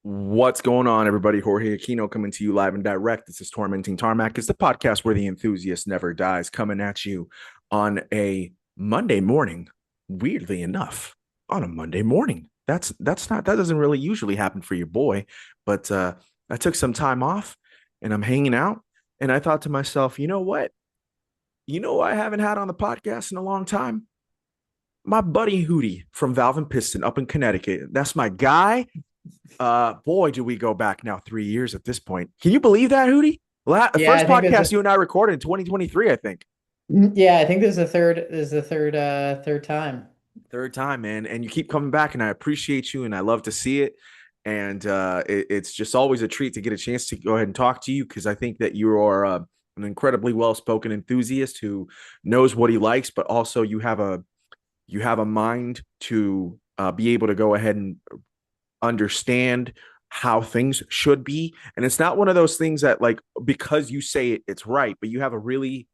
What's going on, everybody? Jorge Aquino coming to you live and direct. This is Tormenting Tarmac. It's the podcast where the enthusiast never dies, coming at you on a Monday morning. Weirdly enough, on a Monday morning. That doesn't really usually happen for your boy, but I took some time off and I'm hanging out, and I thought to myself, you know what? You know what I haven't had on the podcast in a long time? My buddy Hootie from Valve and Piston up in Connecticut. That's my guy. Boy, do we go back now 3 years at this point. Can you believe that, Hootie? The Yeah, first I think podcast you and I recorded in 2023, I think. yeah, I think this is the third time. Third time, man. And you keep coming back, and I appreciate you, and I love to see it. And it's just always a treat to get a chance to go ahead and talk to you because I think that you are an incredibly well-spoken enthusiast who knows what he likes, but also you have a mind to be able to go ahead and understand how things should be. And it's not one of those things that, like, because you say it's right, but you have a really,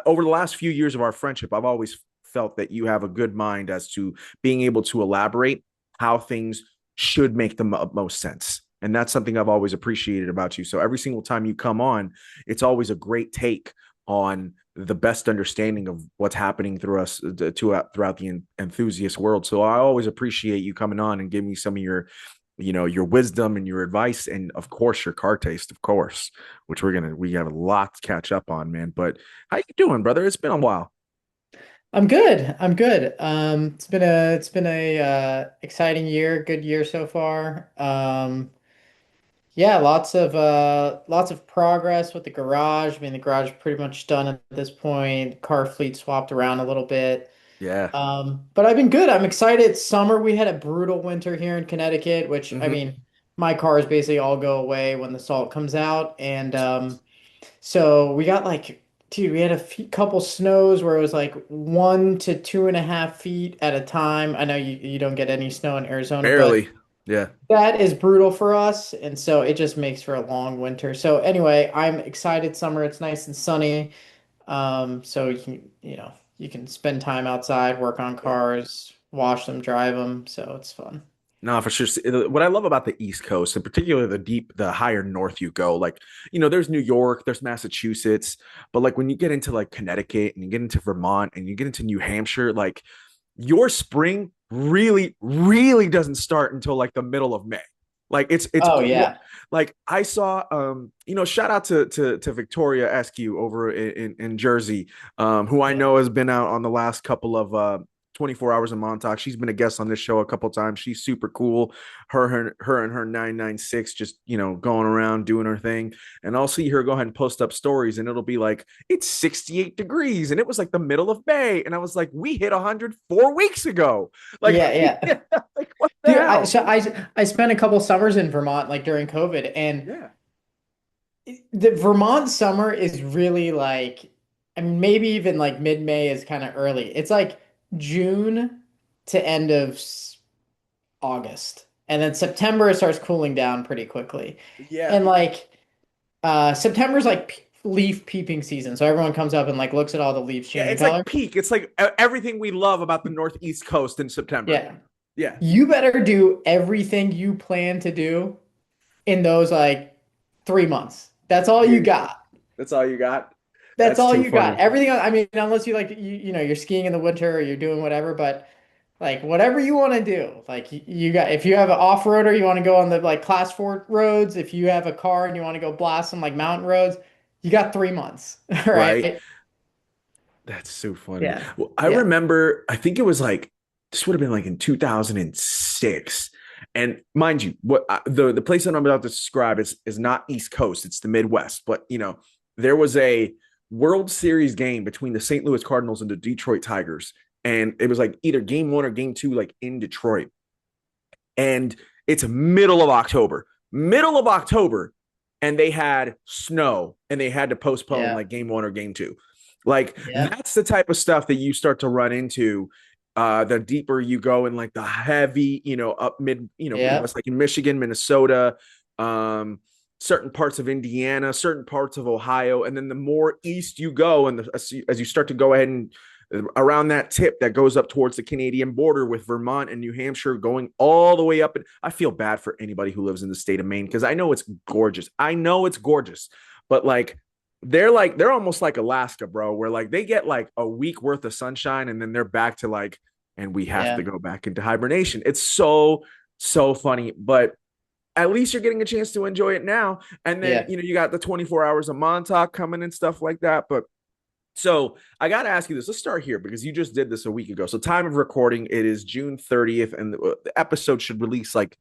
over the last few years of our friendship, I've always felt that you have a good mind as to being able to elaborate how things should make the most sense. And that's something I've always appreciated about you. So every single time you come on, it's always a great take on the best understanding of what's happening through us throughout the enthusiast world. So I always appreciate you coming on and giving me some of your wisdom and your advice, and of course your car taste, of course, which we have a lot to catch up on, man. But how you doing, brother? It's been a while. I'm good. I'm good. It's been a exciting year, good year so far. Yeah, lots of progress with the garage. I mean, the garage is pretty much done at this point. Car fleet swapped around a little bit. Yeah. But I've been good. I'm excited. Summer, we had a brutal winter here in Connecticut, which I Mm-hmm. mean, my cars basically all go away when the salt comes out, and so we got like, dude, we had couple snows where it was like 1 to 2.5 feet at a time. I know you don't get any snow in Arizona, but Barely. Yeah. that is brutal for us. And so it just makes for a long winter. So anyway, I'm excited summer. It's nice and sunny. So you can spend time outside, work on Yeah. cars, wash them, drive them. So it's fun. No, for sure. What I love about the East Coast, and particularly the higher north you go, like, there's New York, there's Massachusetts, but like when you get into like Connecticut and you get into Vermont and you get into New Hampshire, like your spring really, really doesn't start until like the middle of May. Like it's Oh yeah. like I saw, shout out to Victoria Eskew over in Jersey, who I Yeah. know has been out on the last couple of 24 hours in Montauk. She's been a guest on this show a couple times. She's super cool. Her and her 996 just, going around doing her thing. And I'll see her go ahead and post up stories, and it'll be like, it's 68 degrees. And it was like the middle of May. And I was like, we hit 100 4 weeks ago. Like, Yeah, yeah. like what the Dude, hell? I spent a couple summers in Vermont like during COVID, and Yeah. the Vermont summer is really like, I mean, maybe even like mid-May is kind of early. It's like June to end of August. And then September it starts cooling down pretty quickly. Yeah. And like September's like leaf peeping season. So everyone comes up and like looks at all the leaves Yeah. changing It's like color. peak. It's like everything we love about the Northeast coast in September. Yeah. Yeah. You better do everything you plan to do in those like 3 months. That's all you got. That's all you got. That's That's all too you got. funny. Everything else, I mean, unless you like you're skiing in the winter or you're doing whatever, but like whatever you want to do. Like you got if you have an off-roader, you want to go on the like class 4 roads, if you have a car and you want to go blast some like mountain roads, you got 3 months. All Right. right. That's so funny. Yeah. Well, I Yeah. remember, I think it was like, this would have been like in 2006. And mind you, the place that I'm about to describe is not East Coast, it's the Midwest. But, there was a World Series game between the St. Louis Cardinals and the Detroit Tigers. And it was like either game one or game two, like in Detroit. And it's middle of October, and they had snow and they had to postpone Yeah. like game one or game two. Like Yeah. that's the type of stuff that you start to run into the deeper you go in like the heavy, up Yeah. Midwest, like in Michigan, Minnesota, um, certain parts of Indiana, certain parts of Ohio. And then the more east you go, and as you start to go ahead and around that tip that goes up towards the Canadian border with Vermont and New Hampshire, going all the way up. And I feel bad for anybody who lives in the state of Maine because I know it's gorgeous. I know it's gorgeous, but they're almost like Alaska, bro, where like they get like a week worth of sunshine and then they're back to like, and we have to Yeah. go back into hibernation. It's so funny, but at least you're getting a chance to enjoy it now. And then, Yeah. you got the 24 hours of Montauk coming and stuff like that. But so I got to ask you this. Let's start here because you just did this a week ago. So time of recording, it is June 30th, and the episode should release like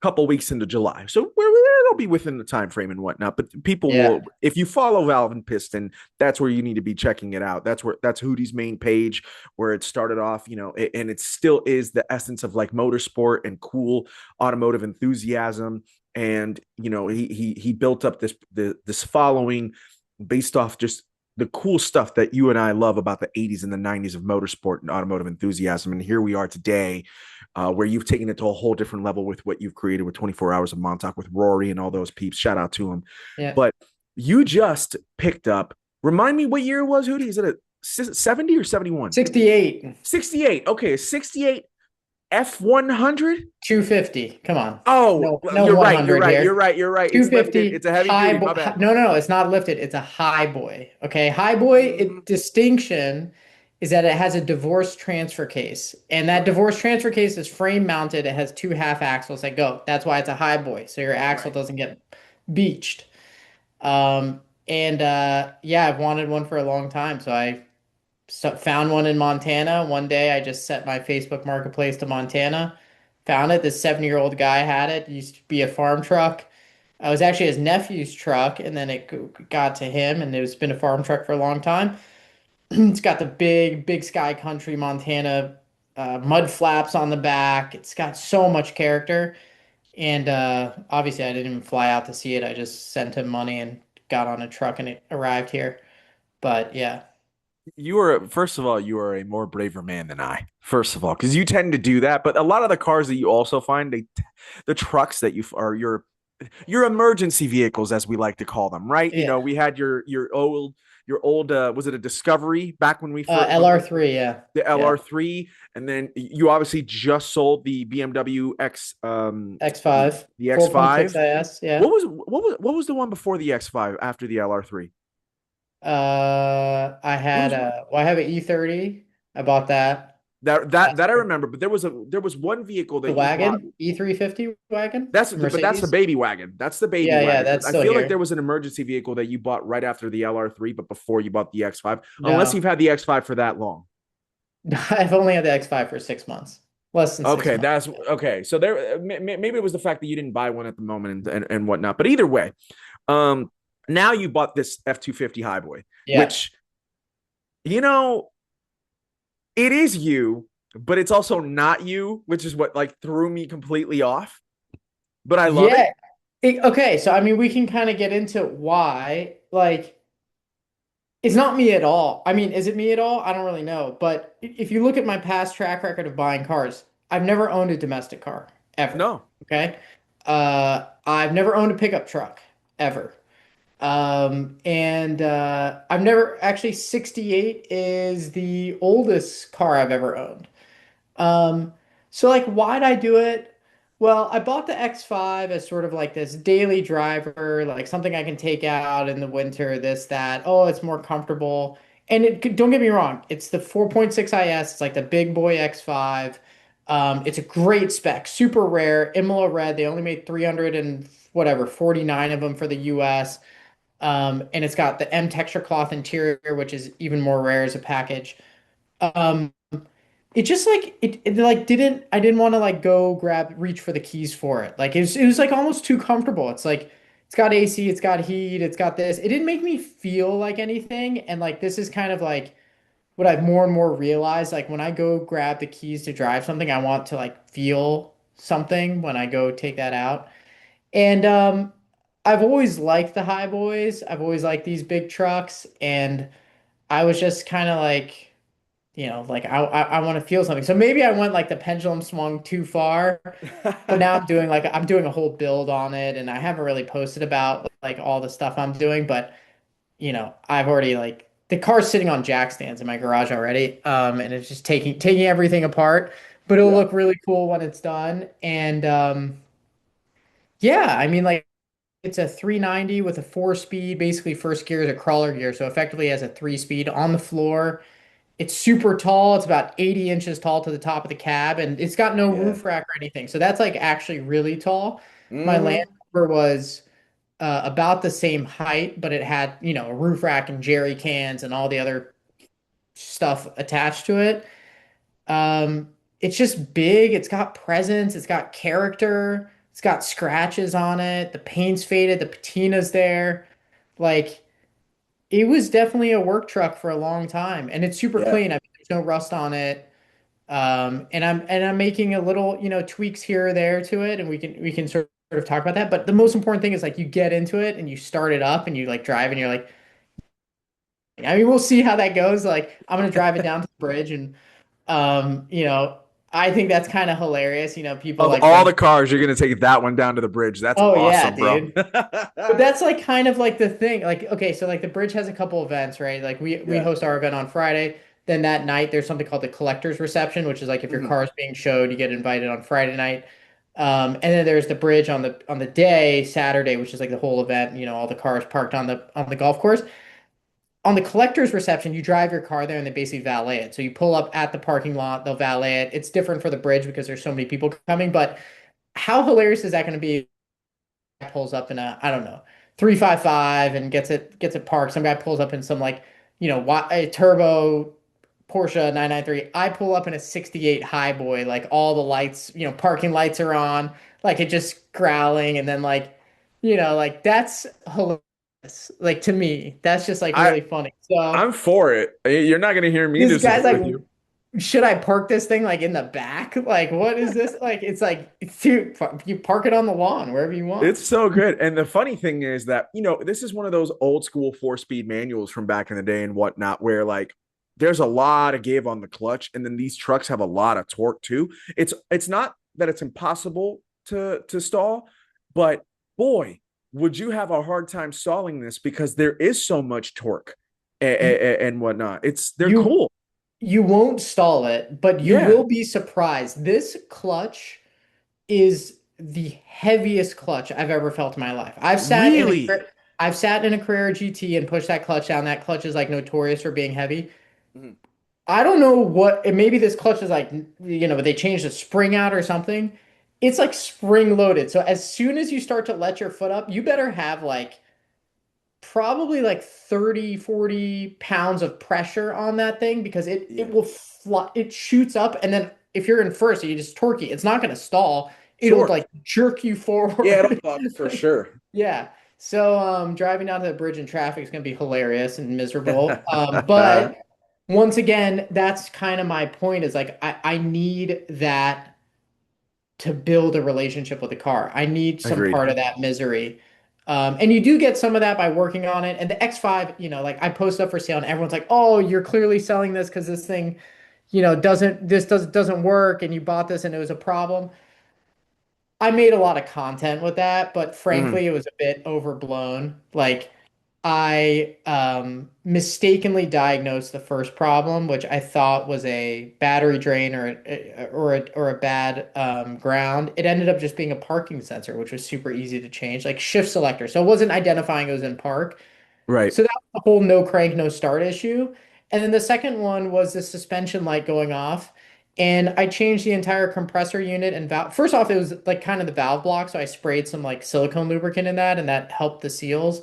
couple weeks into July. So it'll be within the time frame and whatnot. But people Yeah. will, if you follow Valve and Piston, that's where you need to be checking it out. That's Hootie's main page where it started off, and it still is the essence of like motorsport and cool automotive enthusiasm. And he built up this following based off just the cool stuff that you and I love about the 80s and the 90s of motorsport and automotive enthusiasm. And here we are today, where you've taken it to a whole different level with what you've created with 24 Hours of Montauk with Rory and all those peeps. Shout out to him. Yeah. But you just picked up, remind me what year it was, Hootie? Is it a 70 or 71? 68. 68. Okay, 68 F100. 250. Come on. Oh, No you're right. You're 100 right. You're here. right. You're right. It's lifted. 250 It's a heavy high duty. boy. My bad. No, no, it's not lifted. It's a high boy. Okay. High boy distinction is that it has a divorce transfer case. And that Okay. divorce transfer case is frame mounted. It has two half axles that go. That's why it's a high boy. So your axle Right. doesn't get beached. And yeah, I've wanted one for a long time. So found one in Montana. One day I just set my Facebook marketplace to Montana. Found it. This 70-year-old guy had it. It used to be a farm truck. I was actually his nephew's truck, and then it got to him, and it's been a farm truck for a long time. It's got the big sky country Montana mud flaps on the back. It's got so much character. And obviously, I didn't even fly out to see it. I just sent him money and got on a truck, and it arrived here. But yeah, First of all, you are a more braver man than I. First of all, because you tend to do that, but a lot of the cars that you also find, the trucks that you are your emergency vehicles, as we like to call them, right? yeah. We had your old was it a Discovery back when we first LR3, yeah, the yeah. LR3, and then you obviously just sold the BMW X X5, the 4.6 X5. IS, yeah. What was the one before the X5 after the LR3? What was I have an E30. I bought that. that I remember, but there was one vehicle The that you bought. wagon, E350 wagon, That's the Mercedes. baby wagon. That's the baby Yeah, yeah, wagon. that's I still feel like there here. was an emergency vehicle that you bought right after the LR3, but before you bought the X5, unless No, you've had the X5 for that long. I've only had the X5 for 6 months, less than six Okay, months. that's okay. So maybe it was the fact that you didn't buy one at the moment and whatnot. But either way, um, now you bought this F250 Highboy, Yeah, which you know it is you, but it's also not you, which is what like threw me completely off. But I love it. yeah. Okay, so I mean, we can kind of get into why. Like, it's not me at all. I mean, is it me at all? I don't really know. But if you look at my past track record of buying cars, I've never owned a domestic car ever. No, Okay. I've never owned a pickup truck ever. And I've never actually 68 is the oldest car I've ever owned. Um, so like why'd I do it? Well, I bought the X5 as sort of like this daily driver, like something I can take out in the winter, this, that. Oh, it's more comfortable. And don't get me wrong, it's the 4.6 IS, it's like the big boy X5. It's a great spec, super rare, Imola red. They only made 300 and whatever, 49 of them for the US. And it's got the M texture cloth interior, which is even more rare as a package. Um, it just like it like didn't I didn't want to like go reach for the keys for it. Like it was like almost too comfortable. It's like it's got AC, it's got heat, it's got this. It didn't make me feel like anything. And like this is kind of like what I've more and more realized. Like when I go grab the keys to drive something, I want to like feel something when I go take that out. And I've always liked the high boys. I've always liked these big trucks, and I was just kind of like like I want to feel something. So maybe I went like the pendulum swung too far, but now I'm doing a whole build on it, and I haven't really posted about like all the stuff I'm doing, but I've already like the car's sitting on jack stands in my garage already. And it's just taking everything apart, but it'll Yeah. look really cool when it's done. And yeah, I mean like it's a 390 with a 4 speed. Basically, first gear is a crawler gear, so effectively it has a 3 speed on the floor. It's super tall. It's about 80 inches tall to the top of the cab, and it's got no Yeah. roof rack or anything. So that's like actually really tall. My Land Hmm. Rover was about the same height, but it had, a roof rack and jerry cans and all the other stuff attached to it. It's just big. It's got presence. It's got character. It's got scratches on it. The paint's faded. The patina's there. Like, it was definitely a work truck for a long time, and it's super Yeah. clean. I mean, there's no rust on it. And I'm making a little, tweaks here or there to it, and we can sort of talk about that. But the most important thing is like you get into it and you start it up and you like drive and you're like, I mean, we'll see how that goes. Like, I'm gonna drive it down to the bridge and I think that's kind of hilarious. People Of like all bring, the cars, you're gonna take that one down to the bridge. That's oh yeah, awesome, bro. dude. But that's like kind of like the thing. Like, okay, so like the bridge has a couple events, right? Like we Yeah. host our event on Friday. Then that night there's something called the collector's reception, which is like if your Hmm. car is being showed, you get invited on Friday night. And then there's the bridge on the day, Saturday, which is like the whole event, all the cars parked on the golf course. On the collector's reception, you drive your car there and they basically valet it. So you pull up at the parking lot, they'll valet it. It's different for the bridge because there's so many people coming, but how hilarious is that going to be? Pulls up in a, I don't know, 355 and gets it parked. Some guy pulls up in some like, a turbo Porsche 993. I pull up in a 68 Highboy, like all the lights, parking lights are on, like it just growling, and then like, like that's hilarious. Like to me, that's just like I really funny. So I'm for it. You're not gonna hear me this guy's disagree like, with you. should I park this thing like in the back? Like, what is this? Like, it's like, dude, you park it on the lawn wherever you want. It's so good. And the funny thing is that, this is one of those old school 4-speed manuals from back in the day and whatnot, where like there's a lot of give on the clutch, and then these trucks have a lot of torque too. It's not that it's impossible to stall, but boy, would you have a hard time stalling this because there is so much torque and, You, and whatnot. They're you cool. you won't stall it, but you Yeah. will be surprised. This clutch is the heaviest clutch I've ever felt in my life. Really? I've sat in a Carrera GT and pushed that clutch down. That clutch is like notorious for being heavy. Mhm. I don't know what, and maybe this clutch is like, they changed the spring out or something. It's like spring loaded. So as soon as you start to let your foot up, you better have like probably like 30, 40 pounds of pressure on that thing because it Yeah. will fly, it shoots up, and then if you're in first and you just torque it, it's not going to stall. It'll Sure. like jerk you Yeah, it'll forward. buck for Like, sure. yeah. So driving down to the bridge in traffic is going to be hilarious and miserable. But once again, that's kind of my point is like I need that to build a relationship with a car. I need some Agreed. part of that misery. And you do get some of that by working on it. And the X5, like I post up for sale and everyone's like, "Oh, you're clearly selling this because this thing, doesn't work and you bought this and it was a problem." I made a lot of content with that, but Mhm. frankly, it was a bit overblown. Like I mistakenly diagnosed the first problem, which I thought was a battery drain or a bad ground. It ended up just being a parking sensor, which was super easy to change, like shift selector. So it wasn't identifying it was in park. Right. So that was the whole no crank, no start issue. And then the second one was the suspension light going off. And I changed the entire compressor unit and valve. First off, it was like kind of the valve block. So I sprayed some like silicone lubricant in that and that helped the seals.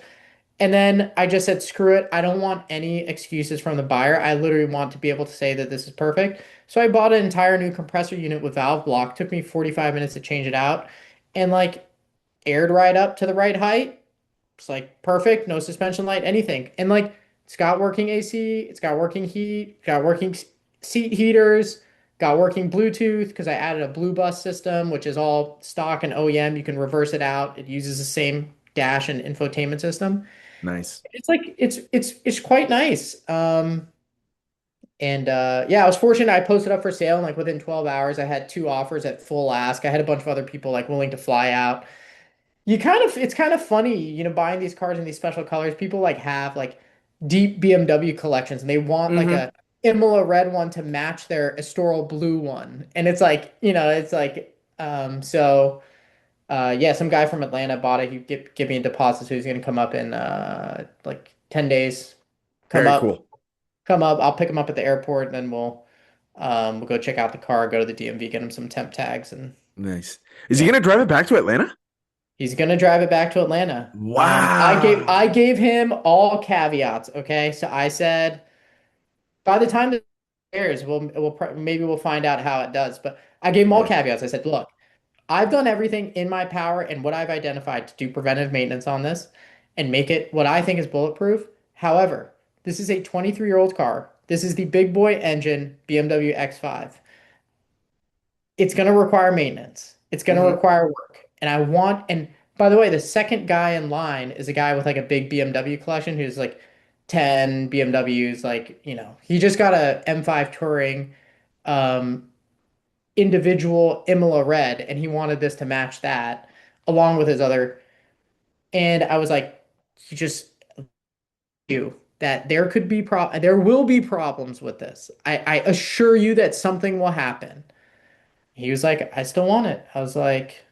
And then I just said, screw it. I don't want any excuses from the buyer. I literally want to be able to say that this is perfect. So I bought an entire new compressor unit with valve block. Took me 45 minutes to change it out and like aired right up to the right height. It's like perfect, no suspension light, anything. And like it's got working AC, it's got working heat, got working seat heaters, got working Bluetooth because I added a Blue Bus system, which is all stock and OEM. You can reverse it out. It uses the same dash and infotainment system. Nice. It's like it's quite nice. And yeah, I was fortunate. I posted up for sale, and like within 12 hours, I had two offers at full ask. I had a bunch of other people like willing to fly out. It's kind of funny, buying these cars in these special colors. People like have like deep BMW collections, and they want like Mm-hmm. a Imola red one to match their Estoril blue one. And it's like, it's like yeah, some guy from Atlanta bought it. He give me a deposit, so he's gonna come up in like 10 days. Come Very up, cool. come up. I'll pick him up at the airport, and then we'll go check out the car, go to the DMV, get him some temp tags, and Nice. Is he yeah. gonna drive it back to Atlanta? He's gonna drive it back to Atlanta. I Wow. gave him all caveats. Okay, so I said by the time this airs, maybe we'll find out how it does. But I gave him all Yeah. caveats. I said, look, I've done everything in my power and what I've identified to do preventive maintenance on this and make it what I think is bulletproof. However, this is a 23-year-old car. This is the big boy engine BMW X5. It's going to require maintenance. It's going to Mm-hmm. require work. And by the way, the second guy in line is a guy with like a big BMW collection who's like 10 BMWs. Like, he just got a M5 Touring um, individual Imola red, and he wanted this to match that along with his other. And I was like, you just you that there will be problems with this. I assure you that something will happen. He was like, I still want it. I was like,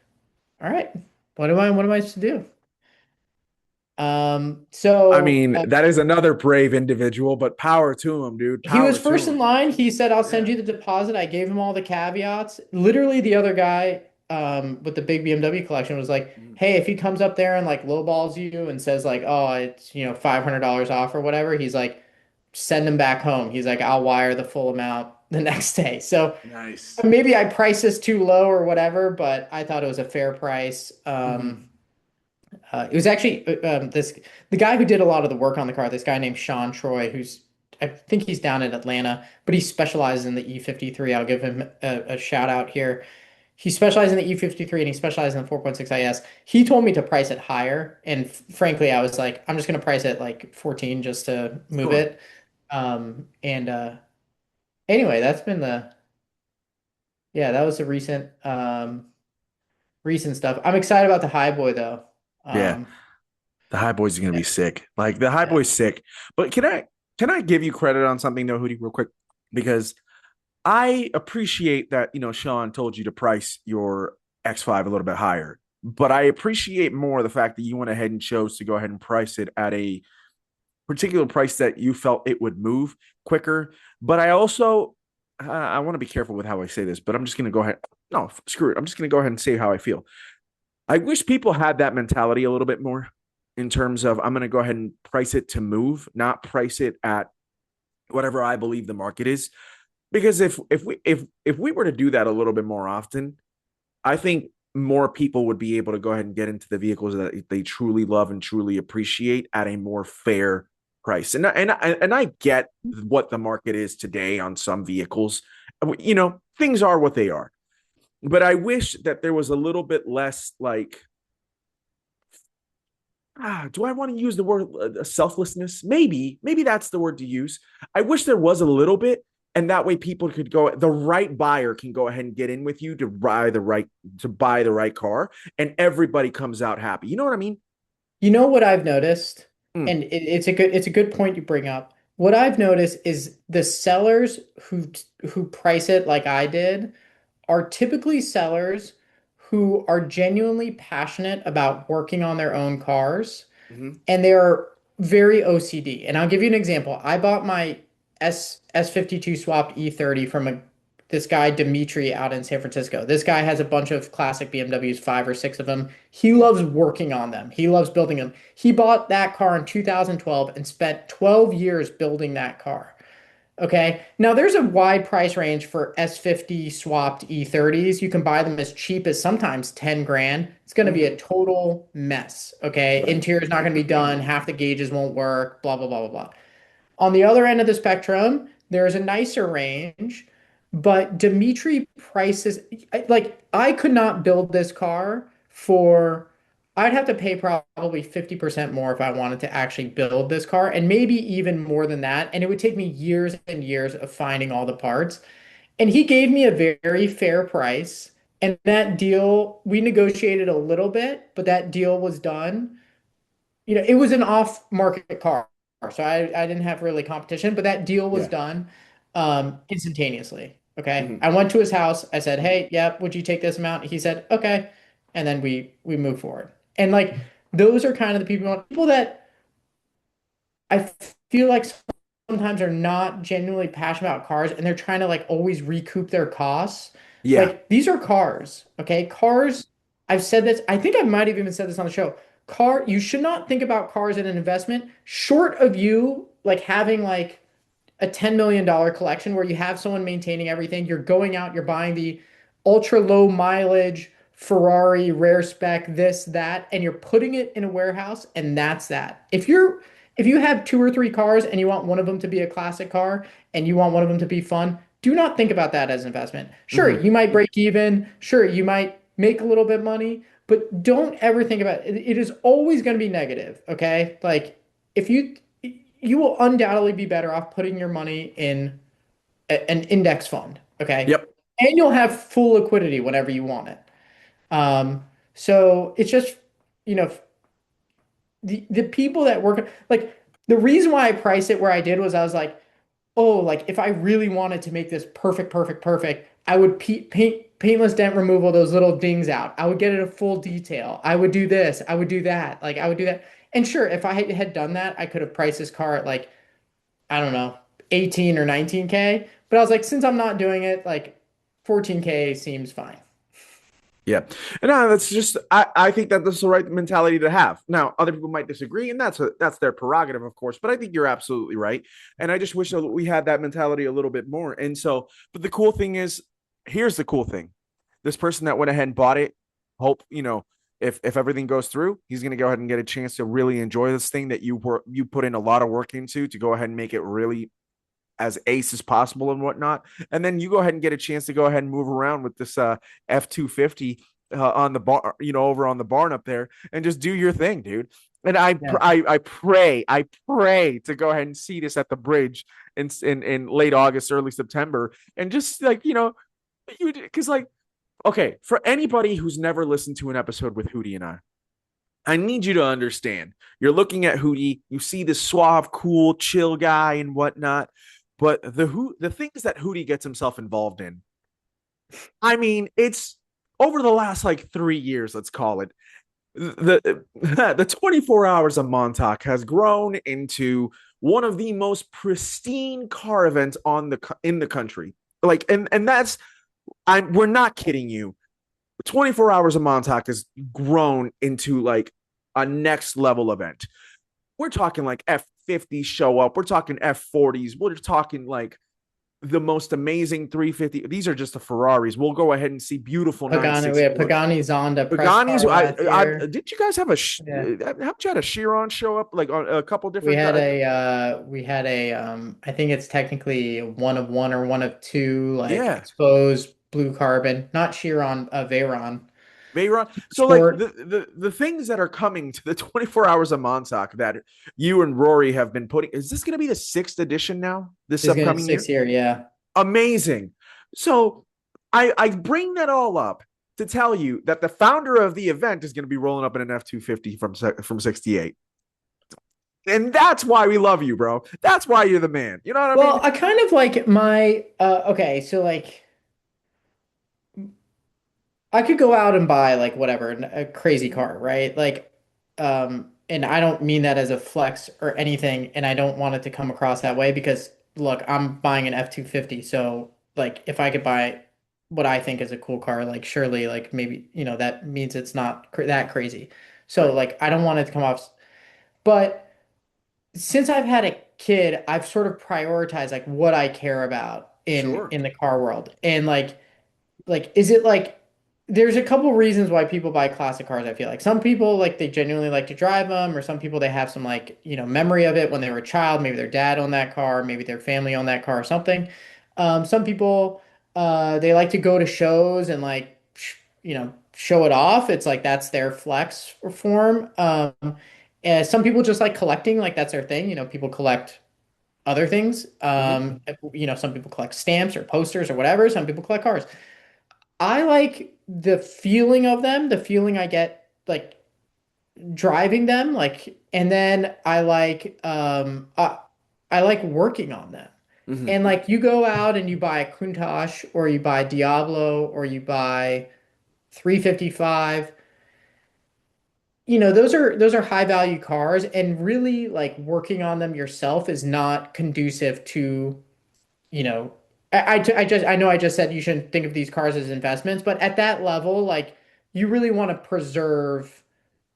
all right, what am I supposed to do? Um, I so mean, uh, that is another brave individual, but power to him, dude. he was Power to first in him. line. He said, I'll send Yeah. you the deposit. I gave him all the caveats. Literally, the other guy with the big BMW collection was like, Mhm. hey, if he comes up there and like lowballs you and says like, oh, it's $500 off or whatever, he's like, send him back home. He's like, I'll wire the full amount the next day. So Nice. maybe I priced this too low or whatever, but I thought it was a fair price. Mhm. It was actually the guy who did a lot of the work on the car. This guy named Sean Troy, who's I think he's down in Atlanta, but he specializes in the E53. I'll give him a shout out here. He specializes in the E53 and he specializes in the 4.6 IS. He told me to price it higher, and frankly, I was like, I'm just gonna price it like 14 just to move Sure. it. And anyway, that's been the yeah, that was the recent stuff. I'm excited about the High Boy though. Yeah. Um, The High Boys are gonna yeah, be sick. Like the High yeah. Boy's sick. But can I give you credit on something though, Hootie, real quick? Because I appreciate that, Sean told you to price your X5 a little bit higher. But I appreciate more the fact that you went ahead and chose to go ahead and price it at a particular price that you felt it would move quicker. But I also, I want to be careful with how I say this, but I'm just going to go ahead. No, screw it. I'm just going to go ahead and say how I feel. I wish people had that mentality a little bit more in terms of I'm going to go ahead and price it to move, not price it at whatever I believe the market is. Because if we were to do that a little bit more often, I think more people would be able to go ahead and get into the vehicles that they truly love and truly appreciate at a more fair price. And I get what the market is today on some vehicles. Things are what they are. But I wish that there was a little bit less like do I want to use the word selflessness? Maybe that's the word to use. I wish there was a little bit, and that way people could go. The right buyer can go ahead and get in with you to buy the right car, and everybody comes out happy. You know what I mean? You know what I've noticed, Mm, and it's a good point you bring up. What I've noticed is the sellers who price it like I did are typically sellers who are genuinely passionate about working on their own cars mm-hmm, and they're very OCD. And I'll give you an example. I bought my S52 swapped E30 from this guy Dimitri out in San Francisco. This guy has a bunch of classic BMWs, five or six of them. He loves working on them. He loves building them. He bought that car in 2012 and spent 12 years building that car. Okay. Now there's a wide price range for S50 swapped E30s. You can buy them as cheap as sometimes 10 grand. It's going to be a mm-hmm. total mess. Okay. Right. Interior's not going to be done. Half the gauges won't work, blah, blah, blah, blah, blah. On the other end of the spectrum, there's a nicer range, but Dimitri prices like I could not build this car for I'd have to pay probably 50% more if I wanted to actually build this car, and maybe even more than that. And it would take me years and years of finding all the parts. And he gave me a very fair price. And that deal, we negotiated a little bit, but that deal was done. It was an off-market car. So I didn't have really competition, but that deal was Yeah. done instantaneously. Okay. Hmm. I went to his house. I said, "Hey, yep, would you take this amount?" He said, "Okay." And then we move forward. And like those are kind of the people that I feel like sometimes are not genuinely passionate about cars and they're trying to like always recoup their costs. Yeah. Like these are cars, okay? Cars, I've said this, I think I might have even said this on the show. You should not think about cars as an investment short of you like having like a $10 million collection where you have someone maintaining everything. You're going out, you're buying the ultra low mileage Ferrari, rare spec, this, that, and you're putting it in a warehouse, and that's that. If you have two or three cars and you want one of them to be a classic car and you want one of them to be fun, do not think about that as an investment. Sure, Hmm. you might break even. Sure, you might make a little bit of money, but don't ever think about it. It is always going to be negative, okay? Like if you will undoubtedly be better off putting your money in an index fund, okay? Yep. And you'll have full liquidity whenever you want it. Um, so it's just, you know, the people that work like the reason why I priced it where I did was I was like, oh, like if I really wanted to make this perfect, perfect, perfect, I would paintless dent removal those little dings out. I would get it a full detail. I would do this. I would do that. Like I would do that. And sure, if I had done that, I could have priced this car at like I don't know, 18 or 19K. But I was like, since I'm not doing it, like 14K seems fine. Yeah. And that's just I think that this is the right mentality to have. Now, other people might disagree, and that's their prerogative, of course, but I think you're absolutely right. And I just wish that we had that mentality a little bit more. And so, but the cool thing is, here's the cool thing. This person that went ahead and bought it, hope, if everything goes through, he's gonna go ahead and get a chance to really enjoy this thing that you put in a lot of work into to go ahead and make it really as ace as possible and whatnot. And then you go ahead and get a chance to go ahead and move around with this F-250 on the bar, over on the barn up there, and just do your thing, dude. And Yeah. I pray to go ahead and see this at the bridge in late August, early September, and just like you because like okay, for anybody who's never listened to an episode with Hootie and I need you to understand. You're looking at Hootie, you see this suave, cool, chill guy and whatnot, but the things that Hootie gets himself involved in. I mean, it's over the last like 3 years, let's call it. The 24 hours of Montauk has grown into one of the most pristine car events in the country. Like, and that's we're not kidding you. 24 hours of Montauk has grown into like a next level event. We're talking like F-50s show up. We're talking F-40s. We're talking like the most amazing 350. These are just the Ferraris. We'll go ahead and see beautiful Pagani, we had 964s. Pagani Zonda press Pagani's. car last I year. did you guys have Yeah. haven't you had a Chiron show up like on a couple different We had a I think it's technically one of one or one of two like yeah. exposed blue carbon, not Chiron, Veyron Veyron. So like sport the things that are coming to the 24 hours of Montauk that you and Rory have been putting, is this going to be the sixth edition now this is gonna upcoming year? 6 year, yeah. Amazing. So I bring that all up to tell you that the founder of the event is going to be rolling up in an F-250 from 68. And that's why we love you, bro. That's why you're the man. You know what I mean? Well, I kind of like my okay, so like I could go out and buy like whatever, a crazy car, right? Like, and I don't mean that as a flex or anything, and I don't want it to come across that way because look, I'm buying an F-250, so like if I could buy what I think is a cool car, like surely like maybe, that means it's not that crazy. So Right. like I don't want it to come off, but since I've had a kid, I've sort of prioritized like what I care about in Sure. in the car world. And like is it like there's a couple reasons why people buy classic cars, I feel like. Some people like they genuinely like to drive them, or some people they have some like, memory of it when they were a child, maybe their dad owned that car, maybe their family owned that car or something. Some people they like to go to shows and like show it off. It's like that's their flex form. And some people just like collecting, like that's their thing. People collect other things. Hmm. Some people collect stamps or posters or whatever. Some people collect cars. I like the feeling of them, the feeling I get like driving them, like, and then I like working on them. Hmm. And like you go out and you buy a Countach or you buy Diablo or you buy 355, those are high value cars, and really like working on them yourself is not conducive to, you know, I know I just said you shouldn't think of these cars as investments, but at that level, like you really want to preserve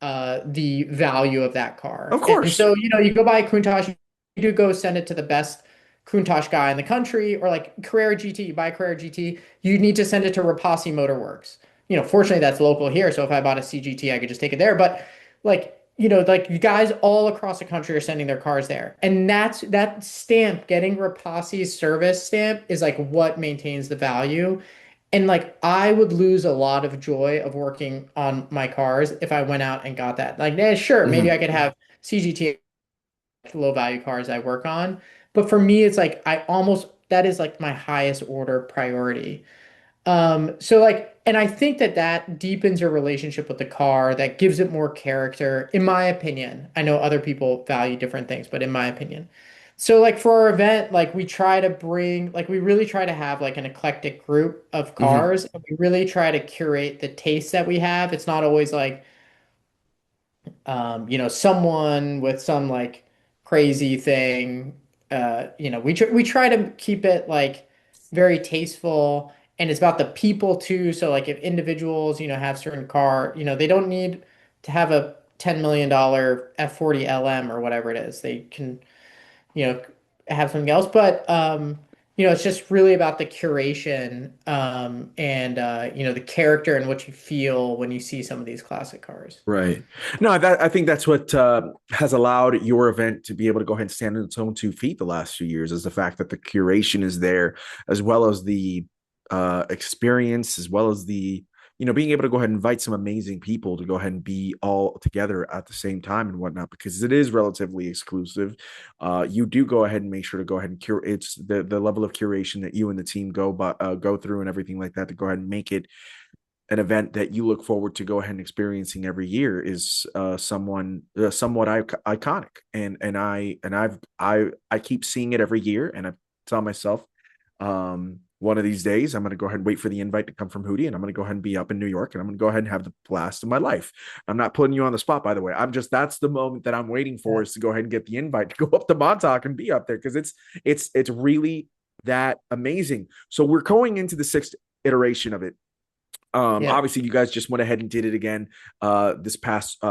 the value of that car. Of And course. so, you go buy a Countach, you do go send it to the best Countach guy in the country, or like Carrera GT, you buy a Carrera GT, you need to send it to Rapasi Motor Works. Fortunately that's local here, so if I bought a CGT, I could just take it there. But like you guys all across the country are sending their cars there. And that stamp, getting Rapasi's service stamp is like what maintains the value. And like I would lose a lot of joy of working on my cars if I went out and got that. Like, sure, maybe I Hmm. could have CGT low value cars I work on, but for me, it's like I almost that is like my highest order priority. So like, and I think that deepens your relationship with the car, that gives it more character, in my opinion. I know other people value different things, but in my opinion. So like for our event, like we really try to have like an eclectic group of Hmm. cars, and we really try to curate the taste that we have. It's not always like someone with some like crazy thing. We try to keep it like very tasteful, and it's about the people too. So like if individuals, have certain car, they don't need to have a $10 million F40 LM or whatever it is. They can, you know, have something else. But it's just really about the curation, and the character and what you feel when you see some of these classic cars. Right. No, I think that's what has allowed your event to be able to go ahead and stand on its own 2 feet the last few years is the fact that the curation is there, as well as the experience, as well as the, being able to go ahead and invite some amazing people to go ahead and be all together at the same time and whatnot, because it is relatively exclusive. You do go ahead and make sure to go ahead and cure. It's the level of curation that you and the team go through and everything like that to go ahead and make it an event that you look forward to go ahead and experiencing every year is somewhat iconic, and I keep seeing it every year, and I tell myself, one of these days I'm going to go ahead and wait for the invite to come from Hootie, and I'm going to go ahead and be up in New York, and I'm going to go ahead and have the blast of my life. I'm not putting you on the spot, by the way. That's the moment that I'm waiting for, Yeah. is to go ahead and get the invite to go up to Montauk and be up there, because it's really that amazing. So we're going into the sixth iteration of it. Yeah. Obviously you guys just went ahead and did it again this past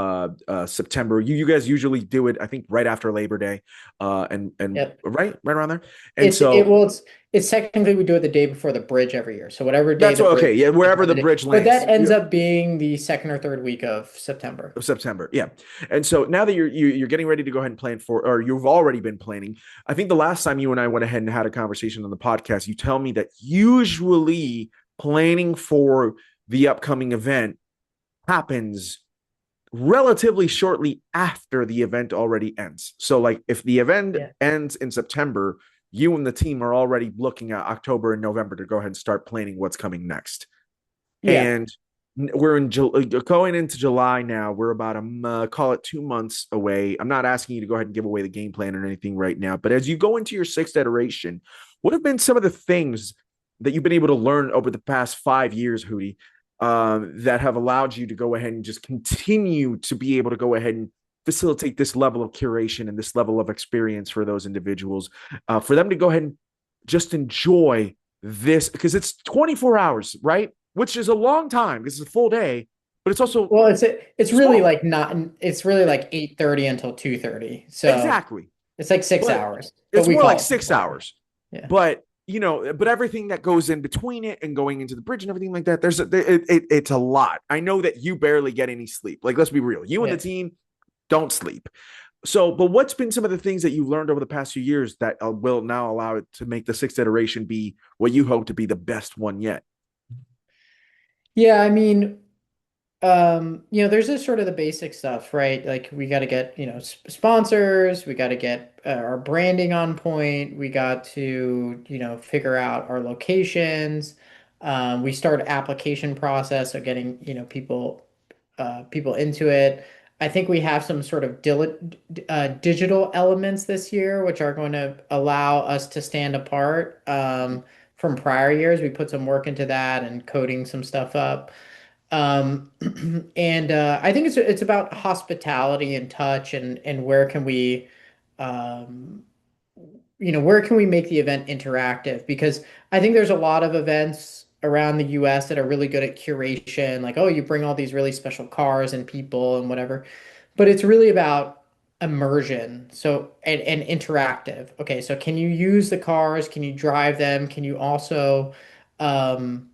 September. You guys usually do it, I think, right after Labor Day, and Yep. right around there. And It's it so well, it's technically we do it the day before the bridge every year. So whatever day that's the what, bridge okay, yeah, is, wherever the bridge but that lands. ends up being the second or third week of September. Of September, yeah. And so now that you're getting ready to go ahead and plan for, or you've already been planning. I think the last time you and I went ahead and had a conversation on the podcast, you tell me that usually planning for the upcoming event happens relatively shortly after the event already ends. So, like, if the event Yeah. ends in September, you and the team are already looking at October and November to go ahead and start planning what's coming next. Yeah. And we're going into July now. We're about call it 2 months away. I'm not asking you to go ahead and give away the game plan or anything right now, but as you go into your sixth iteration, what have been some of the things that you've been able to learn over the past 5 years, Hootie, that have allowed you to go ahead and just continue to be able to go ahead and facilitate this level of curation and this level of experience for those individuals, for them to go ahead and just enjoy this, because it's 24 hours, right? Which is a long time. This is a full day, but it's also Well, it's really small. like not it's really like 8:30 until 2:30. So Exactly. it's like six But hours, but it's we more like call it 6 hours. 24 hours. Yeah. But but everything that goes in between it and going into the bridge and everything like that, it's a lot. I know that you barely get any sleep. Like, let's be real. You and the Yeah. team don't sleep. So, but what's been some of the things that you've learned over the past few years that will now allow it to make the sixth iteration be what you hope to be the best one yet? Yeah, I mean, there's just sort of the basic stuff, right? Like we got to get, sponsors, we got to get our branding on point, we got to, figure out our locations. We start application process of getting, people into it. I think we have some sort of digital elements this year, which are going to allow us to stand apart from prior years. We put some work into that and coding some stuff up. Um, and I think it's about hospitality and touch and where can we um, where can we make the event interactive? Because I think there's a lot of events around the US that are really good at curation, like, oh, you bring all these really special cars and people and whatever. But it's really about immersion. So, and interactive. Okay, so can you use the cars? Can you drive them? Can you also um,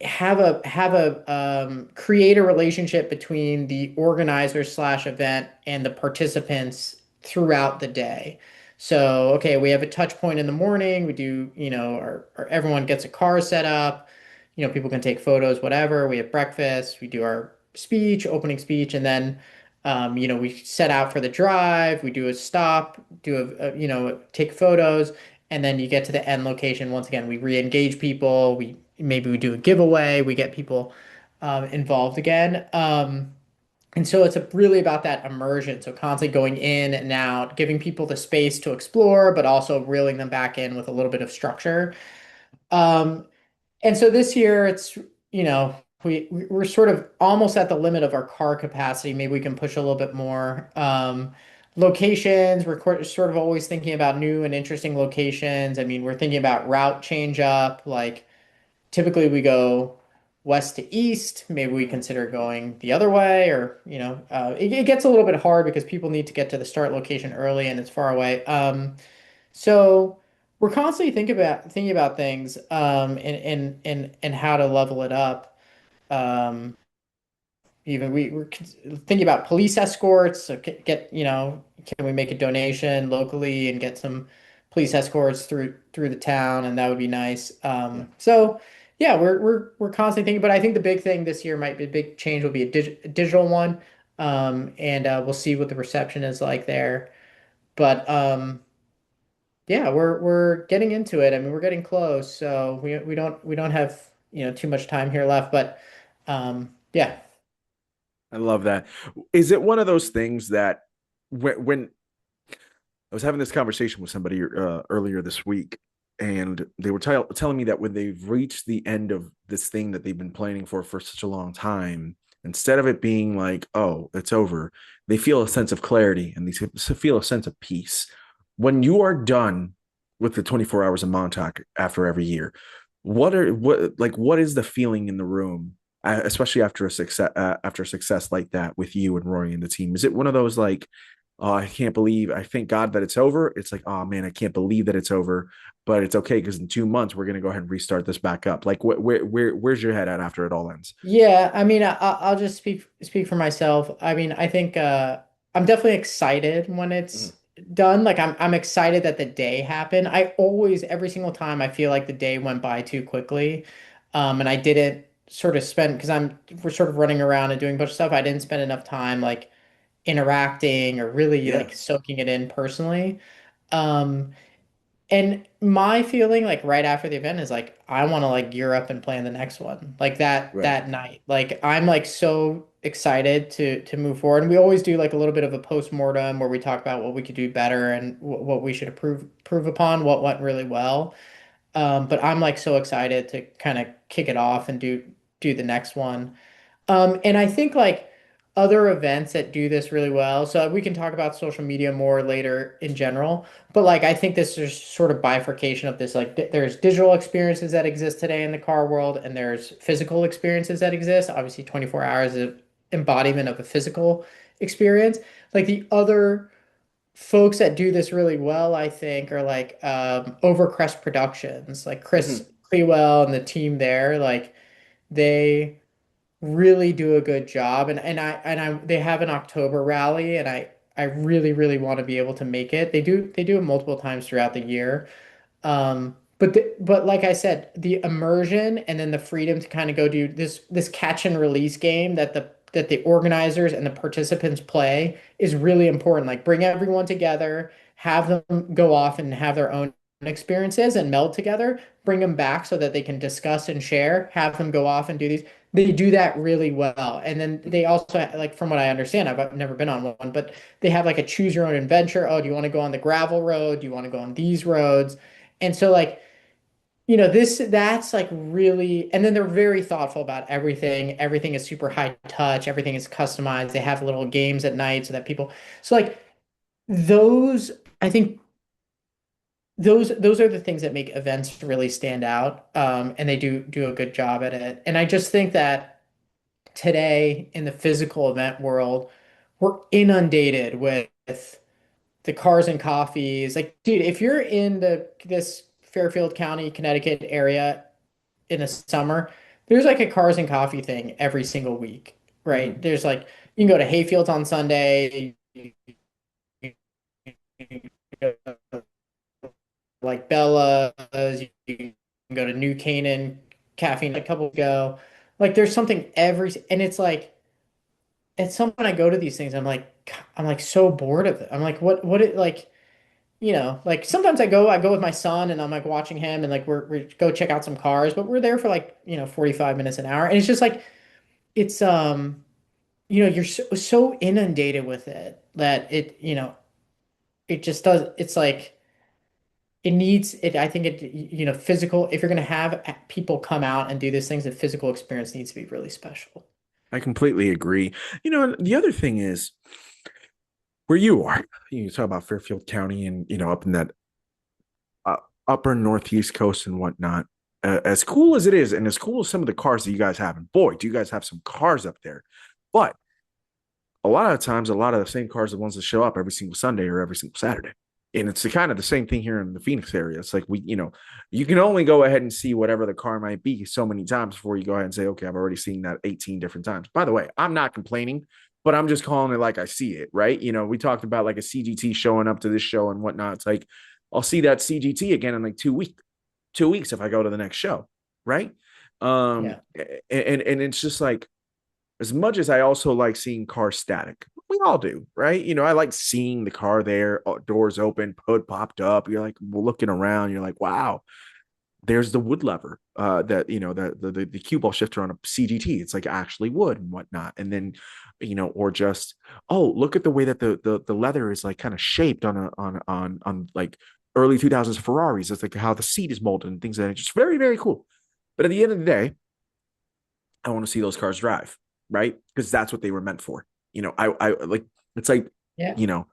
have a create a relationship between the organizer slash event and the participants throughout the day. So, okay, we have a touch point in the morning. We do, our everyone gets a car set up. People can take photos, whatever. We have breakfast. We do our speech, opening speech, and then, we set out for the drive. We do a stop, take photos, and then you get to the end location. Once again, we re-engage people. We do a giveaway. We get people involved again. And so it's really about that immersion. So constantly going in and out, giving people the space to explore, but also reeling them back in with a little bit of structure. Um, and so this year it's, we're sort of almost at the limit of our car capacity. Maybe we can push a little bit more. Locations, sort of always thinking about new and interesting locations. I mean, we're thinking about route change up. Like typically we go west to east. Maybe we Mhm. consider going the other way, or, it gets a little bit hard because people need to get to the start location early and it's far away. So we're constantly thinking about things and how to level it up. Um, even we're thinking about police escorts. So can we make a donation locally and get some police escorts through the town, and that would be nice. Yeah. So yeah, we're constantly thinking, but I think the big thing this year might be a big change will be a digital one, and we'll see what the reception is like there. But yeah, we're getting into it. I mean, we're getting close, so we don't have too much time here left, but yeah. I love that. Is it one of those things that when I was having this conversation with somebody earlier this week, and they were telling me that when they've reached the end of this thing that they've been planning for such a long time, instead of it being like, oh, it's over, they feel a sense of clarity and they feel a sense of peace. When you are done with the 24 hours of Montauk after every year, what is the feeling in the room, especially after a success like that with you and Rory and the team? Is it one of those like, oh, I can't believe, I thank God that it's over? It's like, oh man, I can't believe that it's over, but it's okay because in 2 months we're gonna go ahead and restart this back up. Like, where's your head at after it all ends? Yeah, I mean, I'll just speak for myself. I mean, I think I'm definitely excited when Mhm. it's done. Like I'm excited that the day happened. I always every single time I feel like the day went by too quickly. And I didn't sort of spend because we're sort of running around and doing a bunch of stuff. I didn't spend enough time like interacting or really Yeah, like soaking it in personally. Um, and my feeling like right after the event is like I want to like gear up and plan the next one. Like right. that night. Like I'm like so excited to move forward. And we always do like a little bit of a post-mortem where we talk about what we could do better and what we should improve upon, what went really well. But I'm like so excited to kind of kick it off and do the next one. And I think like other events that do this really well, so we can talk about social media more later in general, but like I think this is sort of bifurcation of this like there's digital experiences that exist today in the car world and there's physical experiences that exist. Obviously 24 hours of embodiment of a physical experience. Like the other folks that do this really well, I think, are like Overcrest Productions, like Chris Mhm. Clewell and the team there, like they really do a good job and I they have an October rally and I really want to be able to make it. They do it multiple times throughout the year. But like I said, the immersion and then the freedom to kind of go do this catch and release game that the organizers and the participants play is really important. Like bring everyone together, have them go off and have their own experiences and meld together, bring them back so that they can discuss and share, have them go off and do these. they do that really well. And then they also, like, from what I understand, I've never been on one, but they have like a choose your own adventure. Oh, do you want to go on the gravel road? Do you want to go on these roads? And so like, that's like really, and then they're very thoughtful about everything. Everything is super high touch. Everything is customized. They have little games at night so that people, so like those, I think those are the things that make events really stand out. And they do a good job at it. And I just think that today in the physical event world, we're inundated with the cars and coffees. Like, dude, if you're in this Fairfield County, Connecticut area in the summer, there's like a cars and coffee thing every single week, right? Hmm. There's like you can go to Hayfields on Sunday, like Bella's, you can go to New Canaan Caffeine a couple ago. Like there's something and it's like at some point I go to these things, I'm like so bored of it. I'm like, what it like, like sometimes I go with my son and I'm like watching him and like we go check out some cars, but we're there for like, 45 minutes an hour. And it's just like it's you're so inundated with it that it just does it's like it needs it I think it physical if you're going to have people come out and do these things, the physical experience needs to be really special. I completely agree. And the other thing is where you are. You talk about Fairfield County and up in that uh, upper northeast coast and whatnot. As cool as it is, and as cool as some of the cars that you guys have, and boy, do you guys have some cars up there. But a lot of times, a lot of the same cars are the ones that show up every single Sunday or every single Saturday. And it's kind of the same thing here in the Phoenix area. It's like you can only go ahead and see whatever the car might be so many times before you go ahead and say, okay, I've already seen that 18 different times. By the way, I'm not complaining, but I'm just calling it like I see it, right? We talked about like a CGT showing up to this show and whatnot. It's like I'll see that CGT again in like 2 weeks, 2 weeks if I go to the next show, right? Yeah. And it's just like as much as I also like seeing cars static, we all do, right? I like seeing the car there, doors open, hood popped up. You're like looking around. You're like, wow, there's the wood lever that the cue ball shifter on a CGT. It's like actually wood and whatnot. And then or just look at the way that the leather is like kind of shaped on like early 2000s Ferraris. It's like how the seat is molded and things like that. It's just very very cool. But at the end of the day, I want to see those cars drive, right? Because that's what they were meant for. I like it's like, Yeah. you know,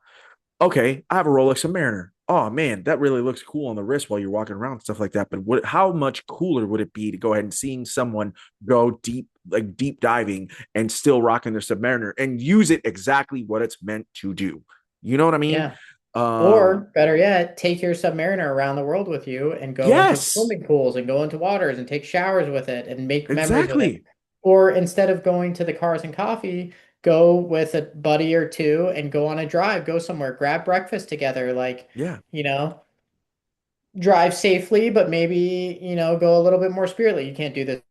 okay, I have a Rolex Submariner. Oh man, that really looks cool on the wrist while you're walking around and stuff like that. But how much cooler would it be to go ahead and seeing someone go deep, like deep diving and still rocking their Submariner and use it exactly what it's meant to do? You know what I mean? Yeah. Um, Or better yet, take your Submariner around the world with you and go into yes, swimming pools and go into waters and take showers with it and make memories with it. exactly. Or instead of going to the cars and coffee, go with a buddy or two and go on a drive, go somewhere, grab breakfast together, like, Yeah, you know, drive safely, but maybe, go a little bit more spiritly. You can't do the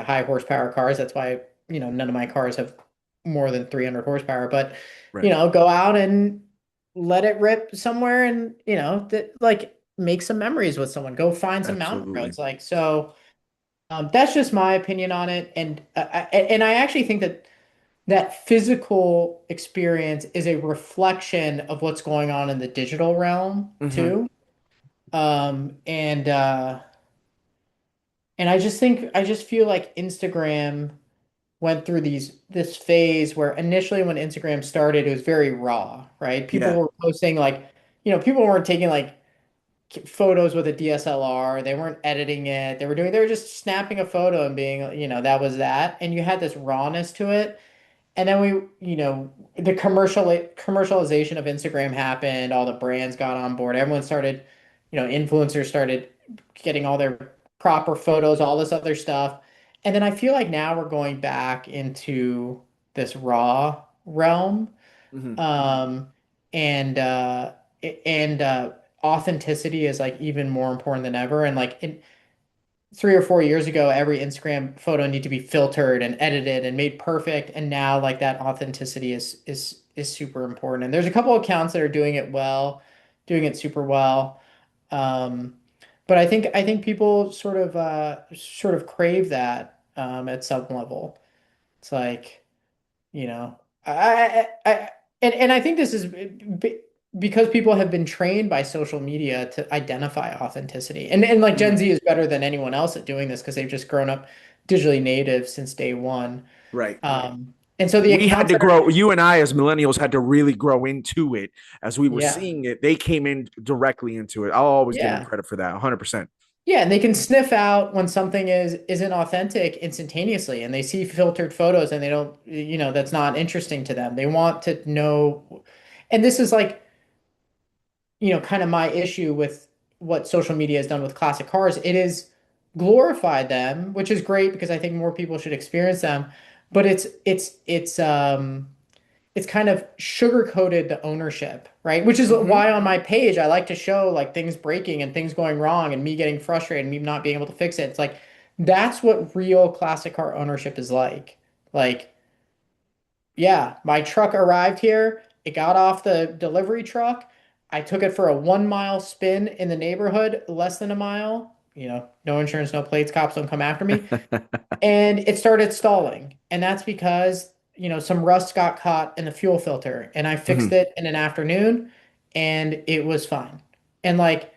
high horsepower cars. That's why, none of my cars have more than 300 horsepower, but, right. go out and let it rip somewhere and, like make some memories with someone, go find some mountain Absolutely. roads. Like, so, that's just my opinion on it. And I actually think that physical experience is a reflection of what's going on in the digital realm Hmm. too. Um, and uh, and I just feel like Instagram went through this phase where initially when Instagram started, it was very raw, right? People Yeah. were posting like, people weren't taking like photos with a DSLR. They weren't editing it. They were just snapping a photo and being, that was that. And you had this rawness to it. And then the commercialization of Instagram happened. All the brands got on board. Everyone started, influencers started getting all their proper photos, all this other stuff. And then I feel like now we're going back into this raw realm. Hmm. Um, and authenticity is like even more important than ever. And like 3 or 4 years ago, every Instagram photo needed to be filtered and edited and made perfect. And now like that authenticity is super important. And there's a couple accounts that are doing it well, doing it super well. Um, but I think people sort of crave that. at some level. It's like, you know, and I think this is because people have been trained by social media to identify authenticity. And like Gen Mhm. Z is better than anyone else at doing this because they've just grown up digitally native since day one. Right. And so the We had accounts to that are, grow, you and I as millennials had to really grow into it as we were yeah, seeing it. They came in directly into it. I'll always give them yeah. credit for that. 100%. Yeah, and they can sniff out when something isn't authentic instantaneously, and they see filtered photos and they don't, that's not interesting to them. They want to know, and this is like, kind of my issue with what social media has done with classic cars. It is glorified them, which is great because I think more people should experience them, but it's kind of sugar coated the ownership, right? Which is Mm-hmm. why on my page I like to show like things breaking and things going wrong and me getting frustrated and me not being able to fix it. It's like that's what real classic car ownership is like. Like, yeah, my truck arrived here. It got off the delivery truck. I took it for a 1 mile spin in the neighborhood, less than a mile. No insurance, no plates, cops don't come after me, and it started stalling. And that's because, some rust got caught in the fuel filter and I fixed Mm-hmm. it in an afternoon and it was fine. And like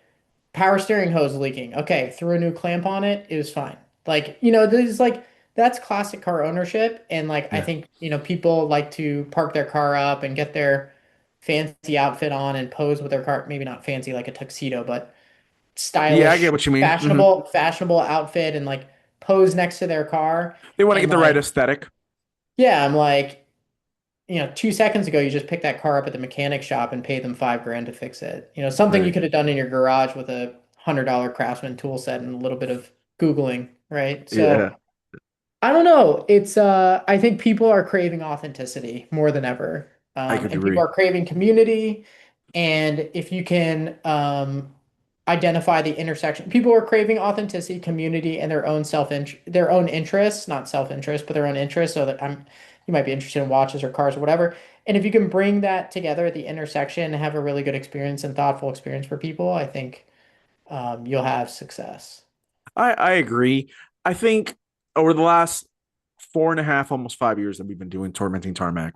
power steering hose leaking. Okay, threw a new clamp on it, it was fine. Like, this is like that's classic car ownership. And like I Yeah. think, people like to park their car up and get their fancy outfit on and pose with their car, maybe not fancy like a tuxedo, but Yeah, I stylish, get what you mean. Mm-hmm. fashionable outfit and like pose next to their car. They want to And get the right like, aesthetic. yeah, I'm like, 2 seconds ago, you just picked that car up at the mechanic shop and paid them 5 grand to fix it. Something you Right. could have done in your garage with a $100 Craftsman tool set and a little bit of Googling, right? So Yeah, I don't know. I think people are craving authenticity more than ever. I could And people agree. are craving community. And if you can identify the intersection, people are craving authenticity, community, and their own interests, not self-interest, but their own interests. So that you might be interested in watches or cars or whatever. And if you can bring that together at the intersection and have a really good experience and thoughtful experience for people, I think you'll have success. I agree. I think over the last 4.5, almost 5 years that we've been doing Tormenting Tarmac,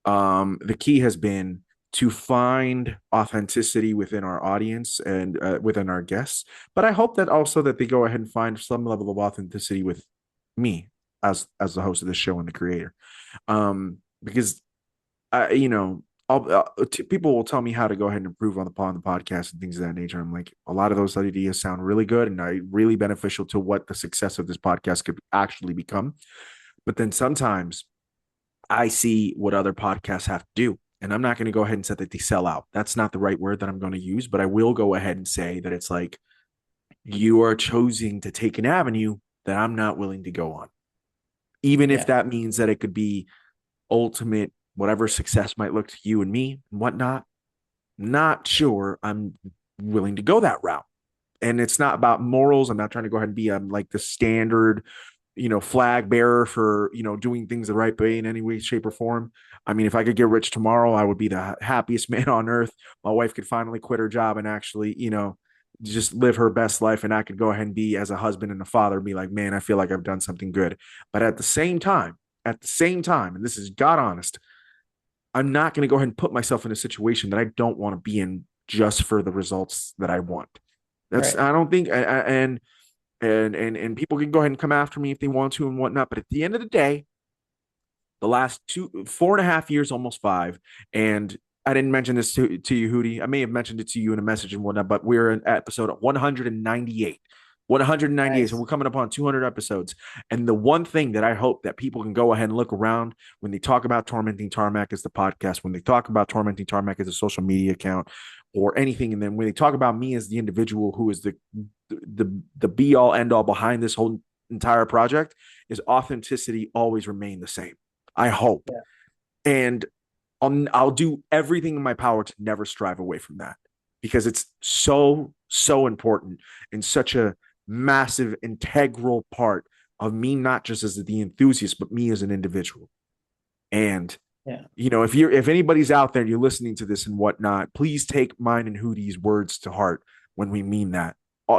the key has been to find authenticity within our audience and within our guests. But I hope that also that they go ahead and find some level of authenticity with me as the host of the show and the creator. Because people will tell me how to go ahead and improve on the podcast and things of that nature. I'm like, a lot of those ideas sound really good and are really beneficial to what the success of this podcast could actually become. But then sometimes I see what other podcasts have to do. And I'm not going to go ahead and say that they sell out. That's not the right word that I'm going to use, but I will go ahead and say that it's like you are choosing to take an avenue that I'm not willing to go on. Even if Yeah, that means that it could be ultimate, whatever success might look to you and me and whatnot, not sure I'm willing to go that route. And it's not about morals. I'm not trying to go ahead and be like the standard, flag bearer for, doing things the right way in any way, shape, or form. I mean, if I could get rich tomorrow, I would be the happiest man on earth. My wife could finally quit her job and actually, just live her best life. And I could go ahead and be as a husband and a father, be like, man, I feel like I've done something good. But at the same time, and this is God honest, I'm not going to go ahead and put myself in a situation that I don't want to be in just for the results that I want. That's right. I don't think and people can go ahead and come after me if they want to and whatnot. But at the end of the day, the last 4.5 years, almost 5, and I didn't mention this to you, Hootie. I may have mentioned it to you in a message and whatnot, but we're in episode 198. 198. So Nice. we're coming up on 200 episodes. And the one thing that I hope that people can go ahead and look around when they talk about Tormenting Tarmac as the podcast, when they talk about Tormenting Tarmac as a social media account or anything, and then when they talk about me as the individual who is the be all end all behind this whole entire project, is authenticity always remain the same. I hope. Yeah. And I'll do everything in my power to never strive away from that because it's so, so important and such a massive, integral part of me, not just as the enthusiast, but me as an individual. And, Yeah. if anybody's out there and you're listening to this and whatnot, please take mine and Hootie's words to heart when we mean that.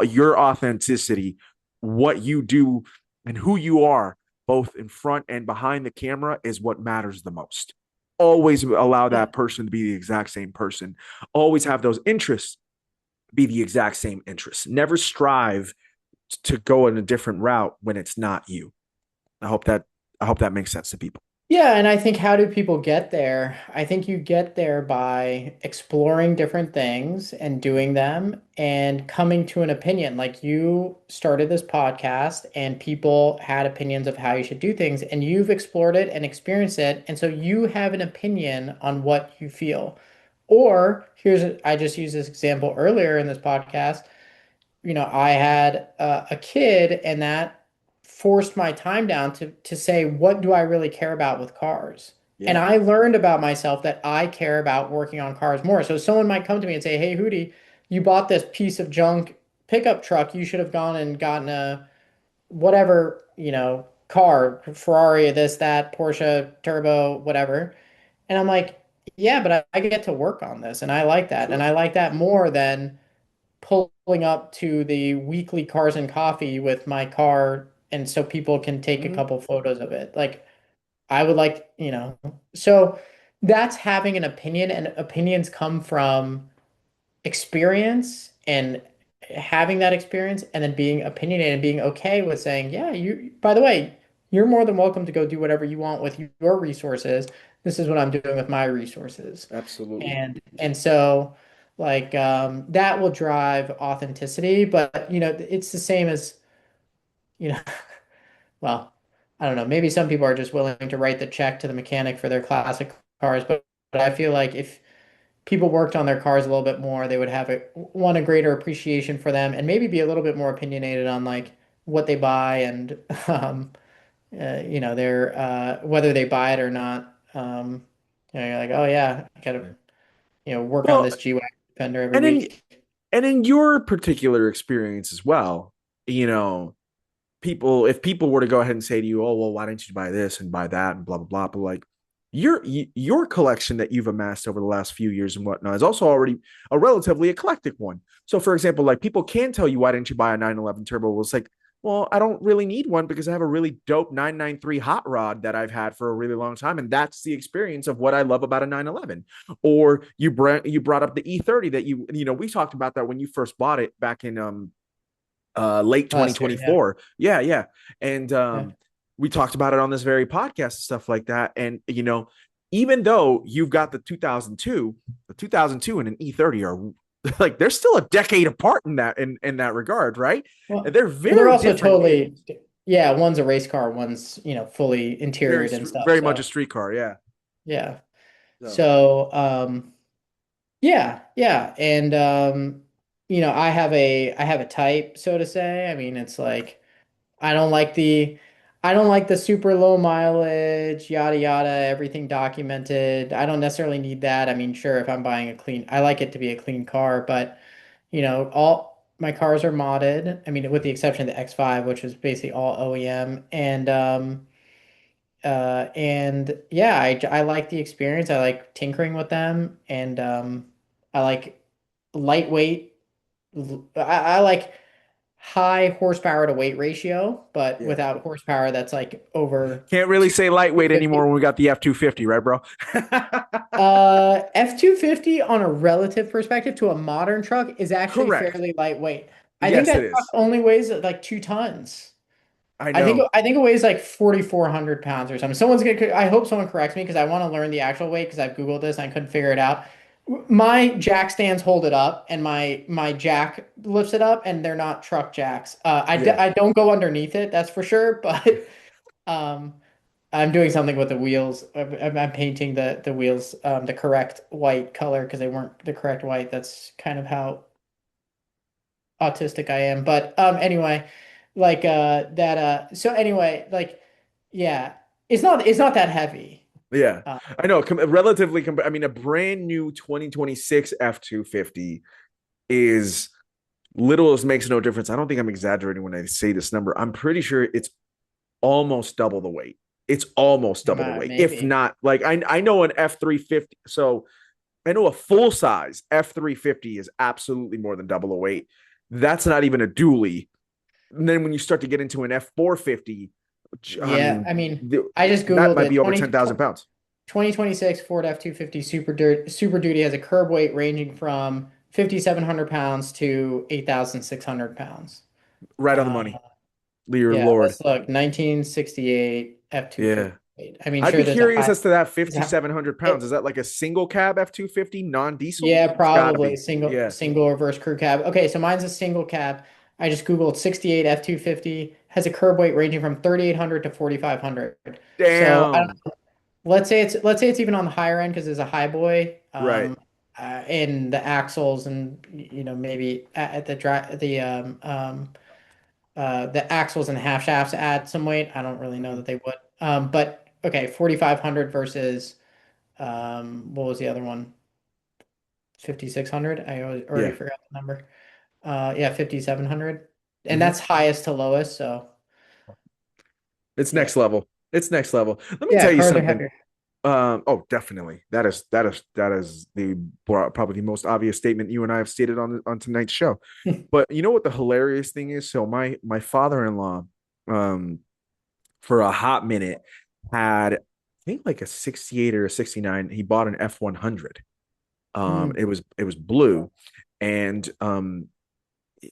Your authenticity, what you do And who you are, both in front and behind the camera, is what matters the most. Always allow Yeah. that person to be the exact same person. Always have those interests be the exact same interests. Never strive to go in a different route when it's not you. I hope that I hope that makes sense to people. Yeah, and I think how do people get there? I think you get there by exploring different things and doing them and coming to an opinion. Like you started this podcast and people had opinions of how you should do things, and you've explored it and experienced it. And so you have an opinion on what you feel. Or I just used this example earlier in this podcast. I had a kid, and that forced my time down to say, what do I really care about with cars? And Yeah. I learned about myself that I care about working on cars more. So someone might come to me and say, "Hey, Hootie, you bought this piece of junk pickup truck. You should have gone and gotten a whatever, car, Ferrari, this, that, Porsche, turbo, whatever." And I'm like, "Yeah, but I get to work on this, and I like that, and Sure. I like that more than." Pulling up to the weekly Cars and Coffee with my car and so people can take a Mm-hmm. couple photos of it. Like I would like, so that's having an opinion, and opinions come from experience and having that experience and then being opinionated and being okay with saying, yeah, by the way, you're more than welcome to go do whatever you want with your resources. This is what I'm doing with my resources. Absolutely. And so like that will drive authenticity, but it's the same as, you know, well, I don't know, maybe some people are just willing to write the check to the mechanic for their classic cars, but I feel like if people worked on their cars a little bit more, they would have a greater appreciation for them and maybe be a little bit more opinionated on like what they buy and their whether they buy it or not. You're like, oh yeah, I gotta work on Well, this G-Wagon fender every and in week. and in your particular experience as well, you know, people if people were to go ahead and say to you, "Oh, well, why didn't you buy this and buy that and blah blah blah," but like your collection that you've amassed over the last few years and whatnot is also already a relatively eclectic one. So, for example, like people can tell you, "Why didn't you buy a 911 turbo?" Well, it's like, well, I don't really need one because I have a really dope 993 hot rod that I've had for a really long time, and that's the experience of what I love about a 911. Or you brought up the E30 that we talked about that when you first bought it back in late Last year, yeah. 2024. Yeah, yeah. And Yeah. we talked about it on this very podcast and stuff like that. And even though you've got the 2002 and an E30 are like they're still a decade apart in that regard, right? And Well, they're well, they're very also different totally, vehicles. yeah, one's a race car, one's, fully Very interiored and stuff. very much a So, street car, yeah. yeah. So, So, yeah, yeah. And I have a type, so to say. I mean, it's like I don't like the I don't like the super low mileage, yada yada, everything documented. I don't necessarily need that. I mean, sure, if I'm buying I like it to be a clean car, but all my cars are modded. I mean, with the exception of the X5, which is basically all OEM. And yeah, I like the experience. I like tinkering with them, and I like lightweight. I like high horsepower to weight ratio, but yeah. without horsepower that's like over Can't really say lightweight anymore 250. when we got the F250, right, bro? F-250 on a relative perspective to a modern truck is actually Correct. fairly lightweight. I think Yes, that it truck is. only weighs like 2 tons. I I think know. I think it weighs like 4,400 pounds or something. I hope someone corrects me because I want to learn the actual weight because I've Googled this and I couldn't figure it out. My jack stands hold it up and my jack lifts it up and they're not truck jacks. Yeah. I don't go underneath it, that's for sure, but um, I'm doing something with the wheels. I'm painting the wheels the correct white color because they weren't the correct white. That's kind of how autistic I am. But anyway, like that so anyway, like yeah, it's not that heavy. Yeah, Uh, I know. Relatively, I mean, a brand new 2026 F250 is little as makes no difference. I don't think I'm exaggerating when I say this number. I'm pretty sure it's almost double the weight. It's almost double the weight, if maybe. not. Like I know an F350. So I know a full size F350 is absolutely more than double the weight. That's not even a dually. And then when you start to get into an F450, I Yeah, mean, I mean, I just that Googled might it. be over 10,000 pounds 2026 Ford F-250 Super Duty has a curb weight ranging from 5,700 pounds to 8,600 pounds. right on the Uh, money. Dear yeah, Lord. let's look. 1968 Yeah. F-250. I mean, I'd sure, be there's a curious high. as to that There's a, 5,700 pounds. Is it, that like a single cab F250 non-diesel? yeah, It's got to probably be. Yeah. single reverse crew cab. Okay, so mine's a single cab. I just Googled 68 F-250 has a curb weight ranging from 3,800 to 4,500. So Damn. let's say it's even on the higher end because it's a high boy. Right. And the axles and maybe at the axles and half shafts add some weight. I don't really know Mhm. that they would. But okay, 4,500 versus what was the other one? 5,600. Already Yeah. forgot the number. Yeah, 5,700, and Hmm. that's highest to lowest. So It's yeah, next level. It's next level. Let me yeah, tell you cars are something. heavier. Oh, definitely. That is the probably the most obvious statement you and I have stated on tonight's show. But you know what the hilarious thing is? So my father-in-law, um, for a hot minute had I think like a 68 or a 69. He bought an F100. Mm, It was blue, and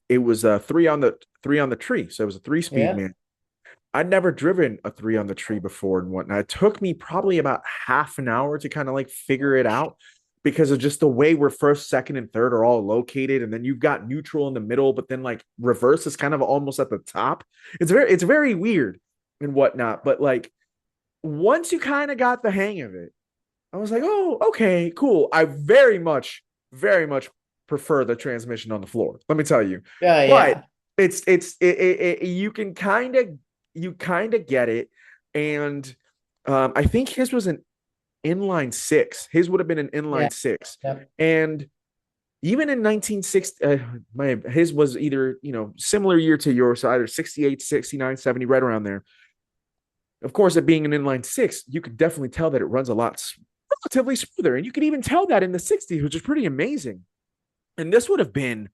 it was a three on the tree. So it was a 3-speed, yeah, man. I'd never driven a 3 on the tree before and whatnot. It took me probably about half an hour to kind of like figure it out because of just the way where first, second, and third are all located. And then you've got neutral in the middle, but then like reverse is kind of almost at the top. It's very weird and whatnot. But like once you kind of got the hang of it, I was like, oh, okay, cool. I very much prefer the transmission on the floor. Let me tell you. yeah, But yeah, you kind of get it, and I think his was an inline six. His would have been an yeah, inline six, yeah, and even in 1960, his was either similar year to yours, so either 68, 69, 70, right around there. Of course, it being an inline six, you could definitely tell that it runs a lot relatively smoother. And you could even tell that in the 60s, which is pretty amazing. And this would have been,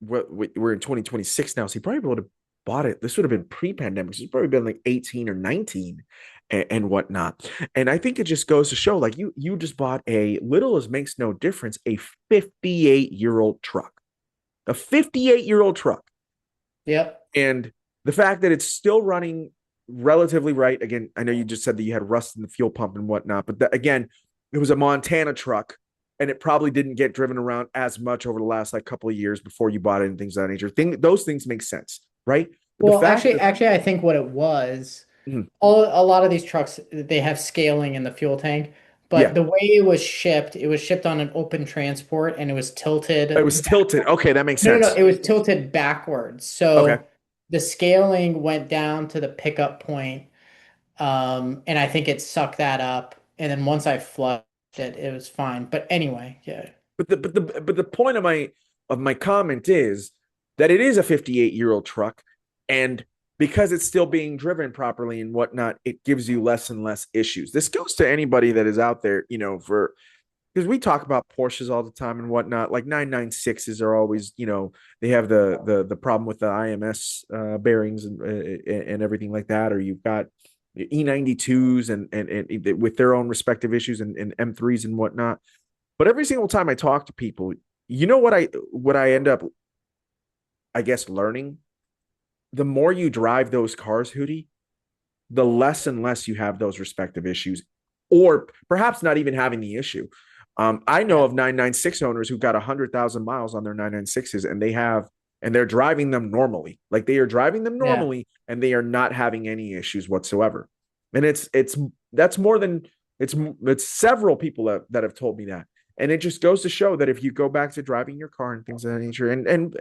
we're in 2026 now, so he probably would have bought it. This would have been pre pandemic. So it's probably been like 18 or 19 and whatnot. And I think it just goes to show like you just bought a little as makes no difference, a 58-year-old truck, a 58-year-old truck. yep, And the fact that it's still running relatively right. Again, I know you just said that you had rust in the fuel pump and whatnot, but again, it was a Montana truck and it probably didn't get driven around as much over the last like couple of years before you bought it and things of that nature. Those things make sense, right? But the Well, fact that actually, I think what it was, Mhm. a lot of these trucks, they have scaling in the fuel tank, but Yeah, the way it was shipped on an open transport and it was it tilted. was tilted. Okay, that makes No, sense. it was tilted backwards. Okay. So the scaling went down to the pickup point, and I think it sucked that up. And then once I flushed it, it was fine. But anyway, yeah, But the point of my comment is that it is a 58-year-old truck, and because it's still being driven properly and whatnot, it gives you less and less issues. This goes to anybody that is out there, for because we talk about Porsches all the time and whatnot. Like 996s are always, they have the problem with the IMS bearings and everything like that, or you've got E92s and with their own respective issues and M3s and whatnot. But every single time I talk to people, what I end up, I guess, learning, the more you drive those cars, Hootie, the less and less you have those respective issues, or perhaps not even having the issue. I know yeah, of 996 owners who got 100,000 miles on their 996s and they're driving them normally. Like they are driving them yeah. normally and they are not having any issues whatsoever. And that's more than it's several people that have told me that. And it just goes to show that if you go back to driving your car and things of that nature, and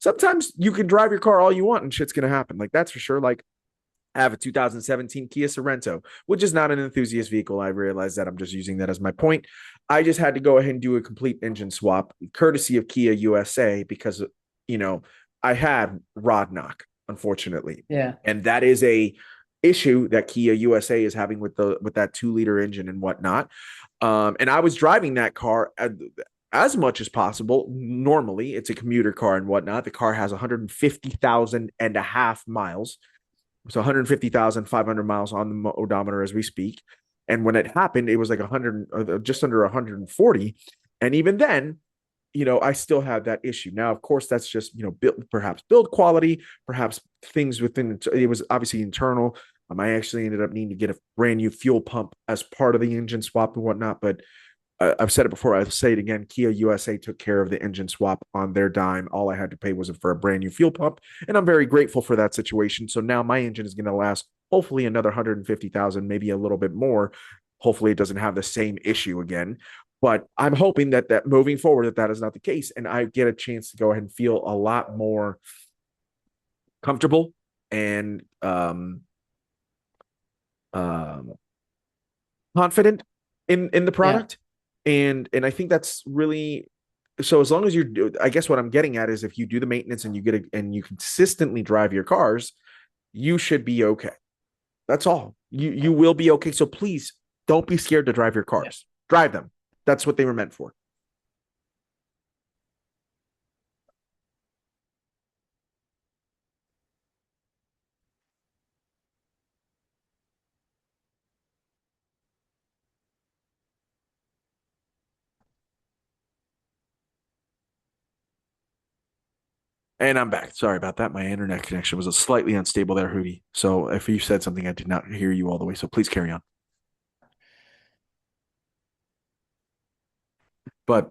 sometimes you can drive your car all you want and shit's gonna happen. Like that's for sure. Like I have a 2017 Kia Sorento, which is not an enthusiast vehicle. I realize that. I'm just using that as my point. I just had to go ahead and do a complete engine swap, courtesy of Kia USA, because you know I had rod knock, unfortunately, Yeah. and that is a issue that Kia USA is having with that 2-liter engine and whatnot. And I was driving that car. as much as possible. Normally, it's a commuter car and whatnot. The car has 150,000 and a half miles. So 150,500 miles on the odometer as we speak. And when it happened, it was like 100, just under 140. And even then, I still have that issue. Now, of course, that's just, perhaps build quality, perhaps things within it was obviously internal. I actually ended up needing to get a brand new fuel pump as part of the engine swap and whatnot. But I've said it before. I'll say it again. Kia USA took care of the engine swap on their dime. All I had to pay was for a brand new fuel pump, and I'm very grateful for that situation. So now my engine is going to last hopefully another 150,000, maybe a little bit more. Hopefully, it doesn't have the same issue again. But I'm hoping that moving forward that is not the case, and I get a chance to go ahead and feel a lot more comfortable and um, confident in the Yeah. product. And I think that's really, so as long as you're, I guess what I'm getting at is, if you do the maintenance and you consistently drive your cars, you should be okay. That's all. You will be okay. So please don't be scared to drive your Yeah. cars. Drive them. That's what they were meant for. And I'm back. Sorry about that. My internet connection was a slightly unstable there, Hootie. So if you said something, I did not hear you all the way. So please carry on. But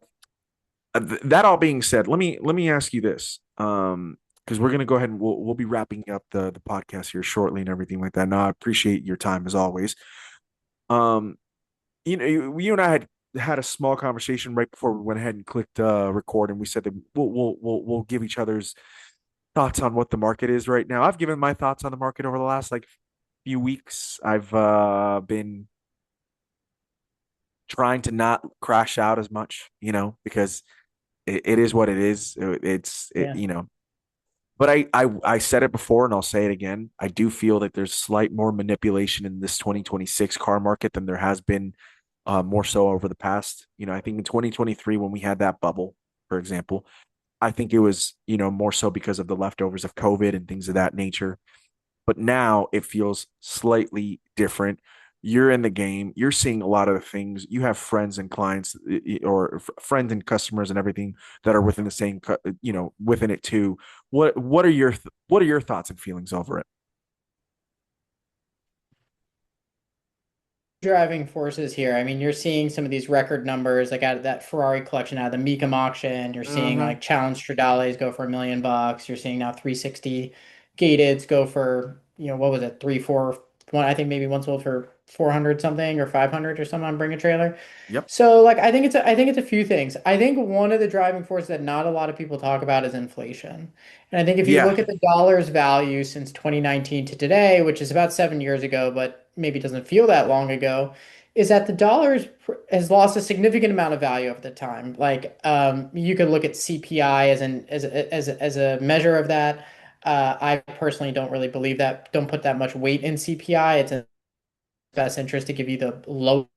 that all being said, let me ask you this, because we're gonna go ahead and we'll be wrapping up the podcast here shortly and everything like that. Now, I appreciate your time as always. Um, you and I had a small conversation right before we went ahead and clicked record, and we said that we'll give each other's thoughts on what the market is right now. I've given my thoughts on the market over the last like few weeks. I've been trying to not crash out as much, because it is what it is. It's it, Yeah. but I said it before and I'll say it again. I do feel that there's slight more manipulation in this 2026 car market than there has been, more so over the past. I think in 2023 when we had that bubble, for example, I think it was, more so because of the leftovers of COVID and things of that nature. But now it feels slightly different. You're in the game. You're seeing a lot of the things. You have friends and clients, or friends and customers and everything that are within the same, within it too. What are your thoughts and feelings over it? Driving forces here. I mean, you're seeing some of these record numbers, like out of that Ferrari collection, out of the Mecum auction. You're seeing Mm-hmm. like challenge Stradales go for $1 million. You're seeing now 360 gateds go for, what was it, three, four, one. I think maybe one sold for 400 something or 500 or something on Bring a Trailer. Yep. So like I think it's a few things. I think one of the driving forces that not a lot of people talk about is inflation. And I think if you Yeah. look at the dollar's value since 2019 to today, which is about 7 years ago, but maybe doesn't feel that long ago, is that the has lost a significant amount of value over the time. Like you could look at CPI as a measure of that. I personally don't really believe that. Don't put that much weight in CPI. It's in best interest to give you the low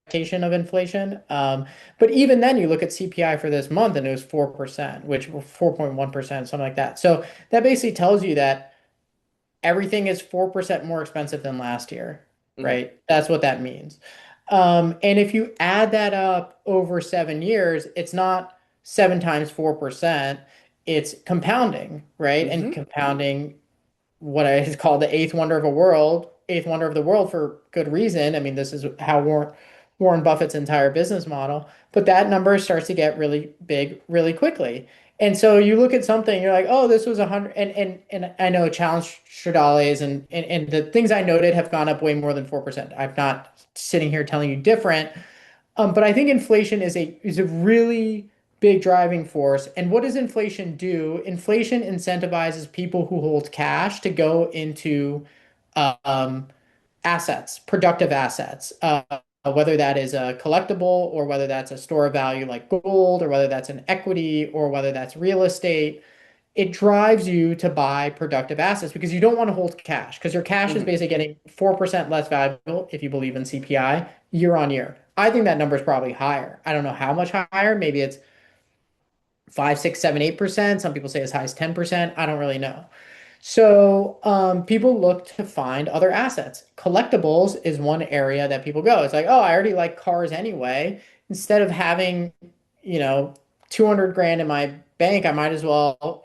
expectation of inflation. But even then, you look at CPI for this month and it was 4%, which 4.1%, something like that. So that basically tells you that everything is 4% more expensive than last year, Mhm. right? That's what that means. And if you add that up over 7 years, it's not seven times 4%, it's compounding, right? And Mhm. compounding what I call the eighth wonder of the world for good reason. I mean, this is how Warren Buffett's entire business model, but that number starts to get really big really quickly. And so you look at something, you're like, oh, this was 100, and I know challenge Stradales and the things I noted have gone up way more than 4%. I'm not sitting here telling you different, but I think inflation is a really big driving force. And what does inflation do? Inflation incentivizes people who hold cash to go into um, assets, productive assets, whether that is a collectible or whether that's a store of value like gold or whether that's an equity or whether that's real estate. It drives you to buy productive assets because you don't want to hold cash because your cash is Mhm. basically getting 4% less valuable if you believe in CPI year on year. I think that number is probably higher. I don't know how much higher. Maybe it's 5, 6, 7, 8%. Some people say as high as 10%. I don't really know. So people look to find other assets. Collectibles is one area that people go. It's like, oh, I already like cars anyway. Instead of having, you know, 200 grand in my bank, I might as well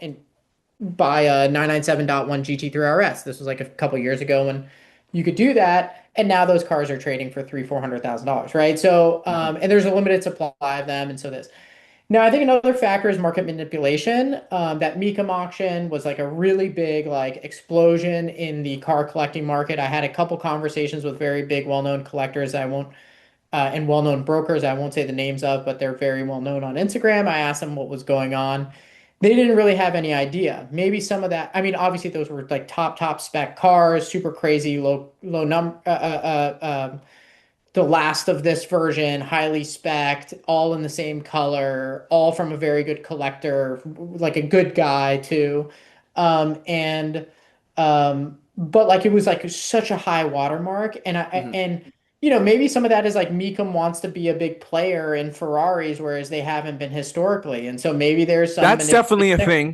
buy a 997.1 GT3 RS. This was like a couple years ago when you could do that. And now those cars are trading for three, $400,000, right? So, Mhm. and there's a limited supply of them. And so this. Now, I think another factor is market manipulation. That Mecum auction was like a really big like explosion in the car collecting market. I had a couple conversations with very big, well-known collectors. I won't and well-known brokers. I won't say the names of, but they're very well known on Instagram. I asked them what was going on. They didn't really have any idea. Maybe some of that. I mean, obviously those were like top spec cars, super crazy, low number. The last of this version, highly spec'd, all in the same color, all from a very good collector, like a good guy too. And but like it was like such a high watermark. Mhm. And you know, maybe some of that is like Mecum wants to be a big player in Ferraris, whereas they haven't been historically. And so maybe there's some That's manipulation definitely a there. thing.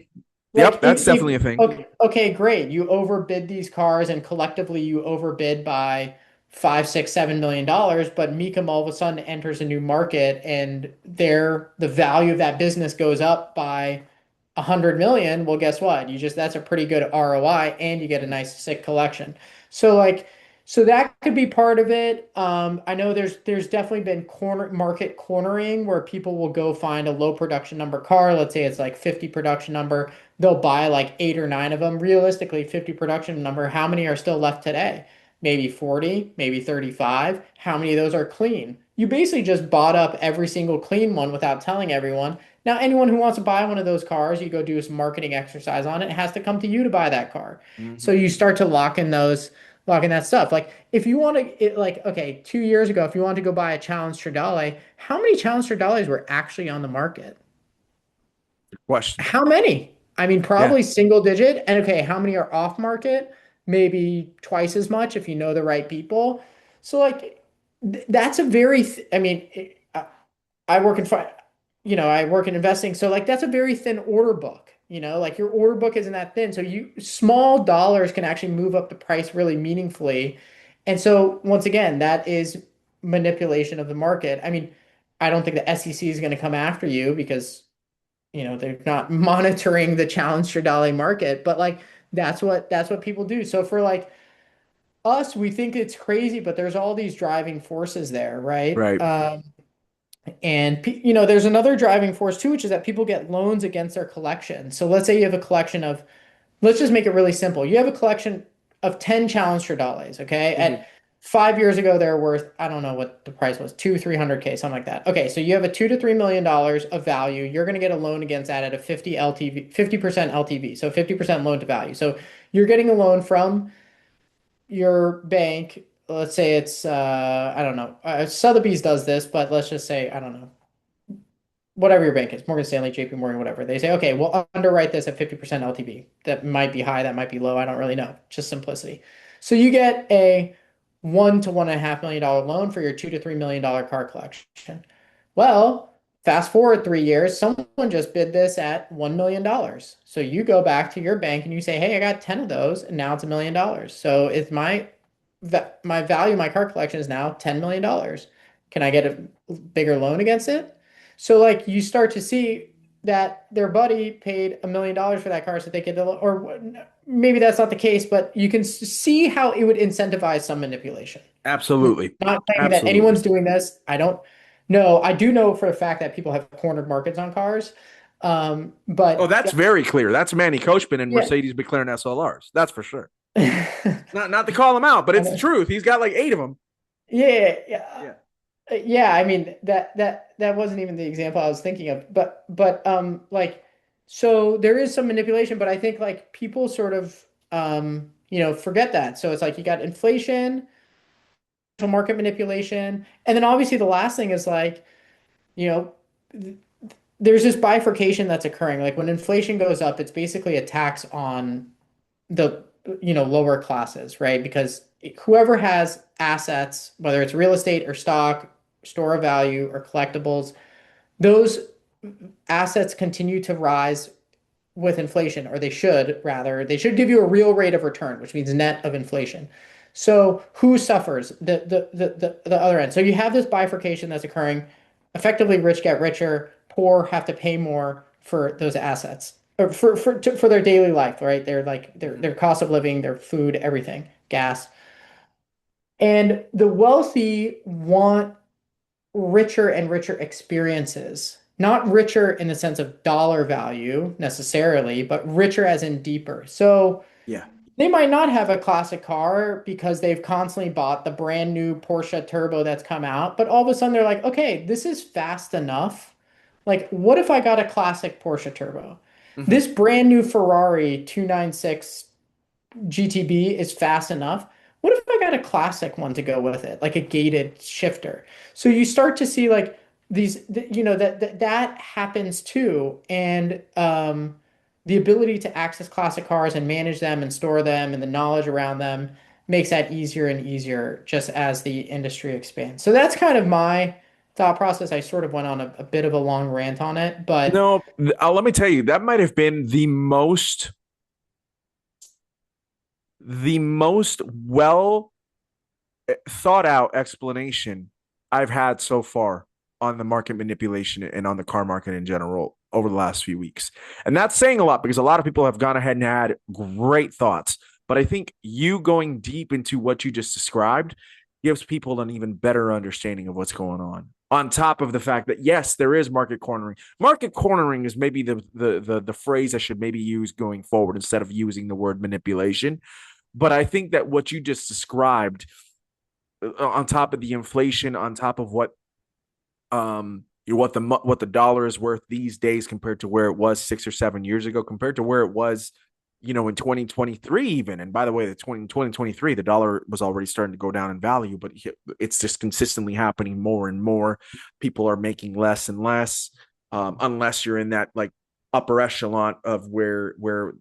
Like Yep, that's definitely a thing. okay, great. You overbid these cars and collectively you overbid by 5, 6, 7 million dollars, but Mecum all of a sudden enters a new market and the value of that business goes up by 100 million. Well, guess what? That's a pretty good ROI and you get a nice sick collection. So like so that could be part of it. I know there's definitely been market cornering where people will go find a low production number car. Let's say it's like 50 production number. They'll buy like 8 or 9 of them. Realistically, 50 production number, how many are still left today? Maybe 40, maybe 35. How many of those are clean? You basically just bought up every single clean one without telling everyone. Now, anyone who wants to buy one of those cars, you go do some marketing exercise on it, it has to come to you to buy that car. So Mhm. you start to lock in that stuff. Like if you want to, like, okay, 2 years ago, if you wanted to go buy a Challenge Stradale, how many Challenge Stradales were actually on the market? Good question. How many? I mean, Yeah. probably single digit. And okay, how many are off market? Maybe twice as much if you know the right people. So like that's a very I mean, I work in I work in investing, so like that's a very thin order book. Like your order book isn't that thin, so you small dollars can actually move up the price really meaningfully. And so once again, that is manipulation of the market. I mean, I don't think the SEC is going to come after you because they're not monitoring the Challenger Dolly market, but like that's what people do. So for like us, we think it's crazy, but there's all these driving forces there, right? Right. And there's another driving force too, which is that people get loans against their collection. So let's say you have a collection of, let's just make it really simple. You have a collection of 10 Challenger Dollies, okay? Mhm. At 5 years ago, they're worth, I don't know what the price was, 300K, something like that. Okay, so you have a $2 to $3 million of value. You're going to get a loan against that at a 50 LTV, 50% LTV, so 50% loan to value. So you're getting a loan from your bank. Let's say it's, I don't know, Sotheby's does this, but let's just say, I don't know, whatever your bank is, Morgan Stanley, JP Morgan, whatever. They say, okay, we'll underwrite this at 50% LTV. That might be high, that might be low. I don't really know. Just simplicity. So you get a $1 to $1.5 million loan for your $2 to $3 million car collection. Well, fast forward 3 years, someone just bid this at $1 million. So you go back to your bank and you say, hey, I got 10 of those, and now it's $1 million. So if my value, my car collection is now $10 million. Can I get a bigger loan against it? So like you start to see that their buddy paid $1 million for that car so they could, or maybe that's not the case, but you can see how it would incentivize some manipulation. Absolutely. Not claiming that Absolutely. anyone's doing this. I don't know. I do know for a fact that people have cornered markets on cars. Oh, But that's very clear. That's Manny Coachman and yeah. Mercedes McLaren SLRs. That's for sure. Not to call him out, but it's the truth. He's got like 8 of them. Yeah, yeah. Yeah. Yeah, I mean that wasn't even the example I was thinking of. But like so there is some manipulation, but I think like people sort of forget that. So it's like you got inflation, market manipulation, and then obviously the last thing is like, you know, there's this bifurcation that's occurring. Like when inflation goes up, it's basically a tax on the lower classes, right? Because whoever has assets, whether it's real estate or stock, store of value or collectibles, those assets continue to rise with inflation, or they should rather, they should give you a real rate of return, which means net of inflation. So who suffers? The other end. So you have this bifurcation that's occurring. Effectively, rich get richer, poor have to pay more for those assets, or for their daily life, right? They're like Mhm. their cost of living, their food, everything, gas. And the wealthy want richer and richer experiences. Not richer in the sense of dollar value necessarily, but richer as in deeper. So Yeah. they might not have a classic car because they've constantly bought the brand new Porsche Turbo that's come out, but all of a sudden they're like, okay, this is fast enough. Like, what if I got a classic Porsche Turbo? Hmm. This brand new Ferrari 296 GTB is fast enough. What if I got a classic one to go with it, like a gated shifter? So you start to see like that happens too, and the ability to access classic cars and manage them and store them and the knowledge around them makes that easier and easier just as the industry expands. So that's kind of my thought process. I sort of went on a bit of a long rant on it, but No, let me tell you, that might have been the most well thought out explanation I've had so far on the market manipulation and on the car market in general over the last few weeks. And that's saying a lot because a lot of people have gone ahead and had great thoughts. But I think you going deep into what you just described gives people an even better understanding of what's going on. On top of the fact that yes, there is market cornering. Market cornering is maybe the phrase I should maybe use going forward instead of using the word manipulation. But I think that what you just described on top of the inflation, on top of what the dollar is worth these days compared to where it was 6 or 7 years ago, compared to where it was, in 2023 even. And by the way, the 2023, the dollar was already starting to go down in value, but it's just consistently happening more and more. People are making less and less, unless you're in that like upper echelon of where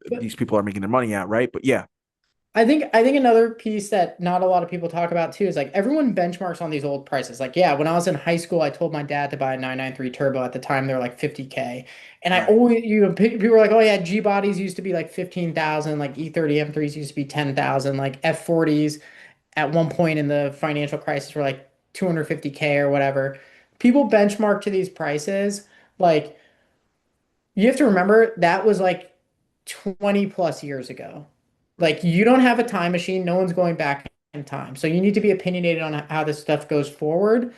these people are making their money at, right? But yeah, I think another piece that not a lot of people talk about too is like everyone benchmarks on these old prices. Like, yeah, when I was in high school, I told my dad to buy a 993 turbo. At the time, they were like 50K. And I right. always, people were like, oh yeah, G bodies used to be like 15,000, like E30 M3s used to be 10,000, like F40s at one point in the financial crisis were like 250K or whatever. People benchmark to these prices. Like, you have to remember that was like 20 plus years ago. Right. Like you don't have a time machine. No one's going back in time. So you need to be opinionated on how this stuff goes forward.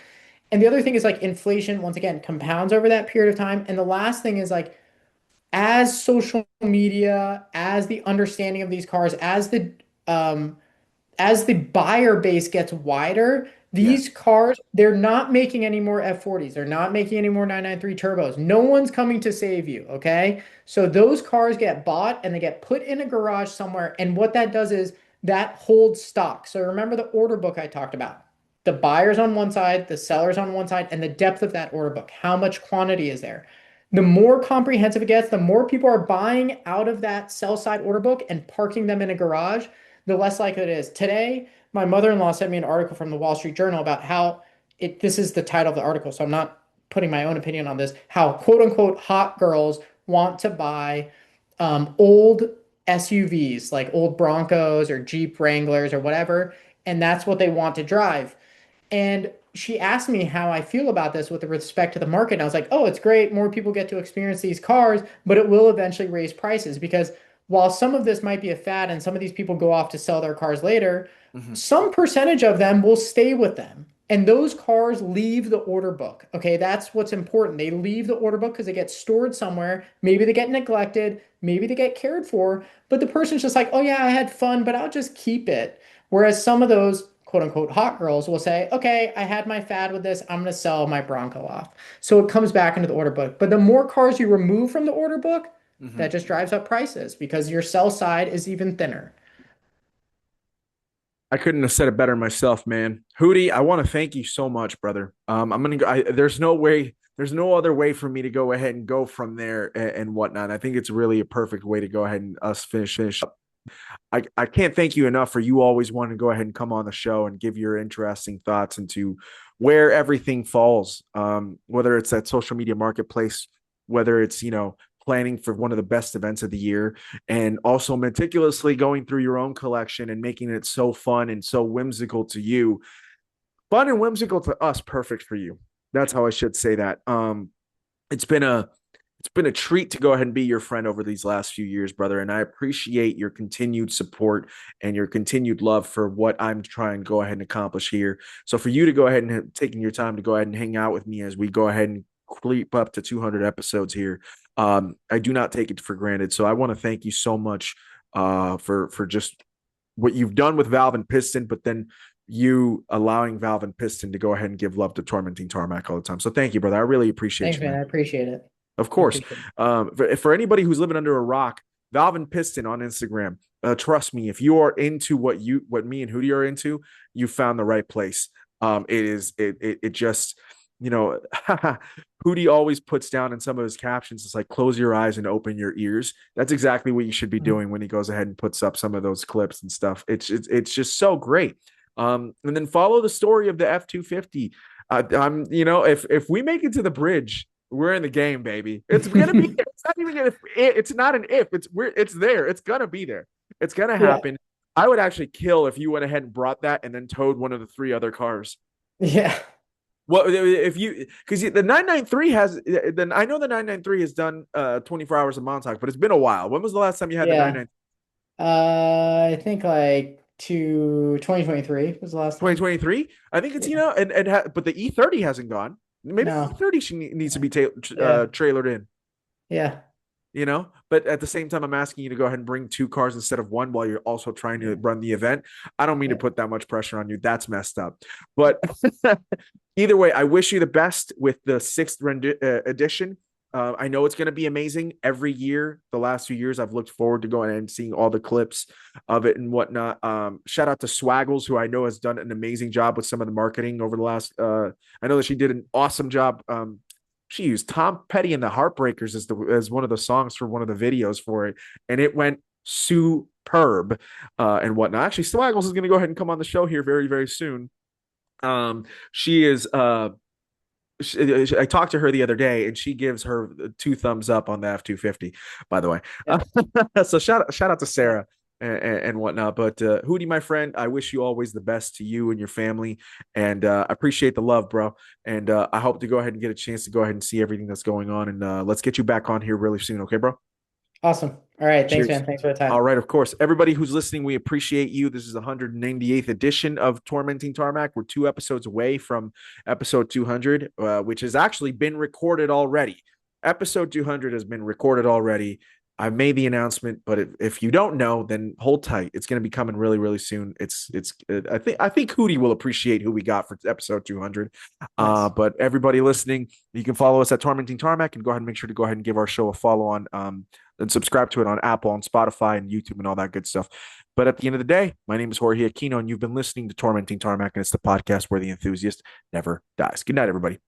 And the other thing is like inflation, once again, compounds over that period of time. And the last thing is like as social media, as the understanding of these cars, um as the buyer base gets wider, Yeah. these cars, they're not making any more F40s. They're not making any more 993 turbos. No one's coming to save you, okay? So those cars get bought and they get put in a garage somewhere. And what that does is that holds stock. So remember the order book I talked about. The buyers on one side, the sellers on one side, and the depth of that order book. How much quantity is there? The more comprehensive it gets, the more people are buying out of that sell side order book and parking them in a garage, the less likely it is. Today, my mother-in-law sent me an article from the Wall Street Journal about how this is the title of the article, so I'm not putting my own opinion on this, how quote unquote hot girls want to buy old SUVs, like old Broncos or Jeep Wranglers or whatever, and that's what they want to drive. And she asked me how I feel about this with respect to the market. And I was like, oh, it's great. More people get to experience these cars, but it will eventually raise prices because while some of this might be a fad and some of these people go off to sell their cars later, Hmm. some percentage of them will stay with them. And those cars leave the order book. Okay, that's what's important. They leave the order book because they get stored somewhere. Maybe they get neglected, maybe they get cared for, but the person's just like, oh yeah, I had fun, but I'll just keep it. Whereas some of those quote unquote hot girls will say, okay, I had my fad with this. I'm going to sell my Bronco off. So it comes back into the order book. But the more cars you remove from the order book, Hmm. that just drives up prices because your sell side is even thinner. I couldn't have said it better myself, man. Hootie, I want to thank you so much, brother. I'm gonna go. There's no other way for me to go ahead and go from there and whatnot. I think it's really a perfect way to go ahead and us finish up. I can't thank you enough for you always wanting to go ahead and come on the show and give your interesting thoughts into where everything falls, whether it's that social media marketplace whether it's, planning for one of the best events of the year, and also meticulously going through your own collection and making it so fun and so whimsical to you. Fun and whimsical to us, perfect for you. That's how I should say that. It's been a it's been a treat to go ahead and be your friend over these last few years, brother. And I appreciate your continued support and your continued love for what I'm trying to go ahead and accomplish here. So for you to go ahead and taking your time to go ahead and hang out with me as we go ahead and creep up to 200 episodes here, I do not take it for granted. So I want to thank you so much for just what you've done with Valve and Piston, but then you allowing Valve and Piston to go ahead and give love to Tormenting Tarmac all the time. So thank you, brother. I really appreciate Thanks, you, man. man. I appreciate it. Of I course. appreciate it. For anybody who's living under a rock, Valve and Piston on Instagram. Trust me, if you are into what me and Hootie are into, you found the right place. It just, you know, Hootie always puts down in some of his captions, it's like close your eyes and open your ears. That's exactly what you should be doing when he goes ahead and puts up some of those clips and stuff. It's just so great. And then follow the story of the F-250. If we make it to the bridge, we're in the game, baby. It's gonna be. It's not even gonna. It's not an if. It's there. It's gonna be there. It's gonna Yeah. happen. I would actually kill if you went ahead and brought that and then towed one of the three other cars. Yeah. What if you? Because the 993 has. Then I know the 993 has done 24 hours of Montauk, but it's been a while. When was the last time you had the Yeah. 993? I think like 2023 was the last time. 2023? I think it's, Yeah. but the E30 hasn't gone. Maybe the No. E30 needs to be Yeah. trailered in. Yeah. But at the same time, I'm asking you to go ahead and bring two cars instead of one while you're also trying to Yeah. run the event. I don't mean to Yeah. put that much pressure on you. That's messed up. But either way, I wish you the best with the sixth edition. I know it's going to be amazing every year. The last few years, I've looked forward to going and seeing all the clips of it and whatnot. Shout out to Swaggles, who I know has done an amazing job with some of the marketing over the last. I know that she did an awesome job. She used Tom Petty and the Heartbreakers as one of the songs for one of the videos for it, and it went superb and whatnot. Actually, Swaggles is going to go ahead and come on the show here very, very soon. She is I talked to her the other day, and she gives her two thumbs up on the F-250. By the way, Yeah. so shout out to Sarah and whatnot. But Hootie, my friend, I wish you always the best to you and your family, and I appreciate the love, bro. And I hope to go ahead and get a chance to go ahead and see everything that's going on. And let's get you back on here really soon, okay, bro? Awesome. All right. Thanks, Cheers. man. Thanks for the All time. right, of course. Everybody who's listening, we appreciate you. This is the 198th edition of Tormenting Tarmac. We're 2 episodes away from episode 200, which has actually been recorded already. Episode 200 has been recorded already. I've made the announcement, but if you don't know, then hold tight. It's going to be coming really, really soon. I think Hootie will appreciate who we got for episode 200. Nice. But everybody listening, you can follow us at Tormenting Tarmac and go ahead and make sure to go ahead and give our show a follow on and subscribe to it on Apple, on Spotify, and YouTube, and all that good stuff. But at the end of the day, my name is Jorge Aquino, and you've been listening to Tormenting Tarmac, and it's the podcast where the enthusiast never dies. Good night, everybody.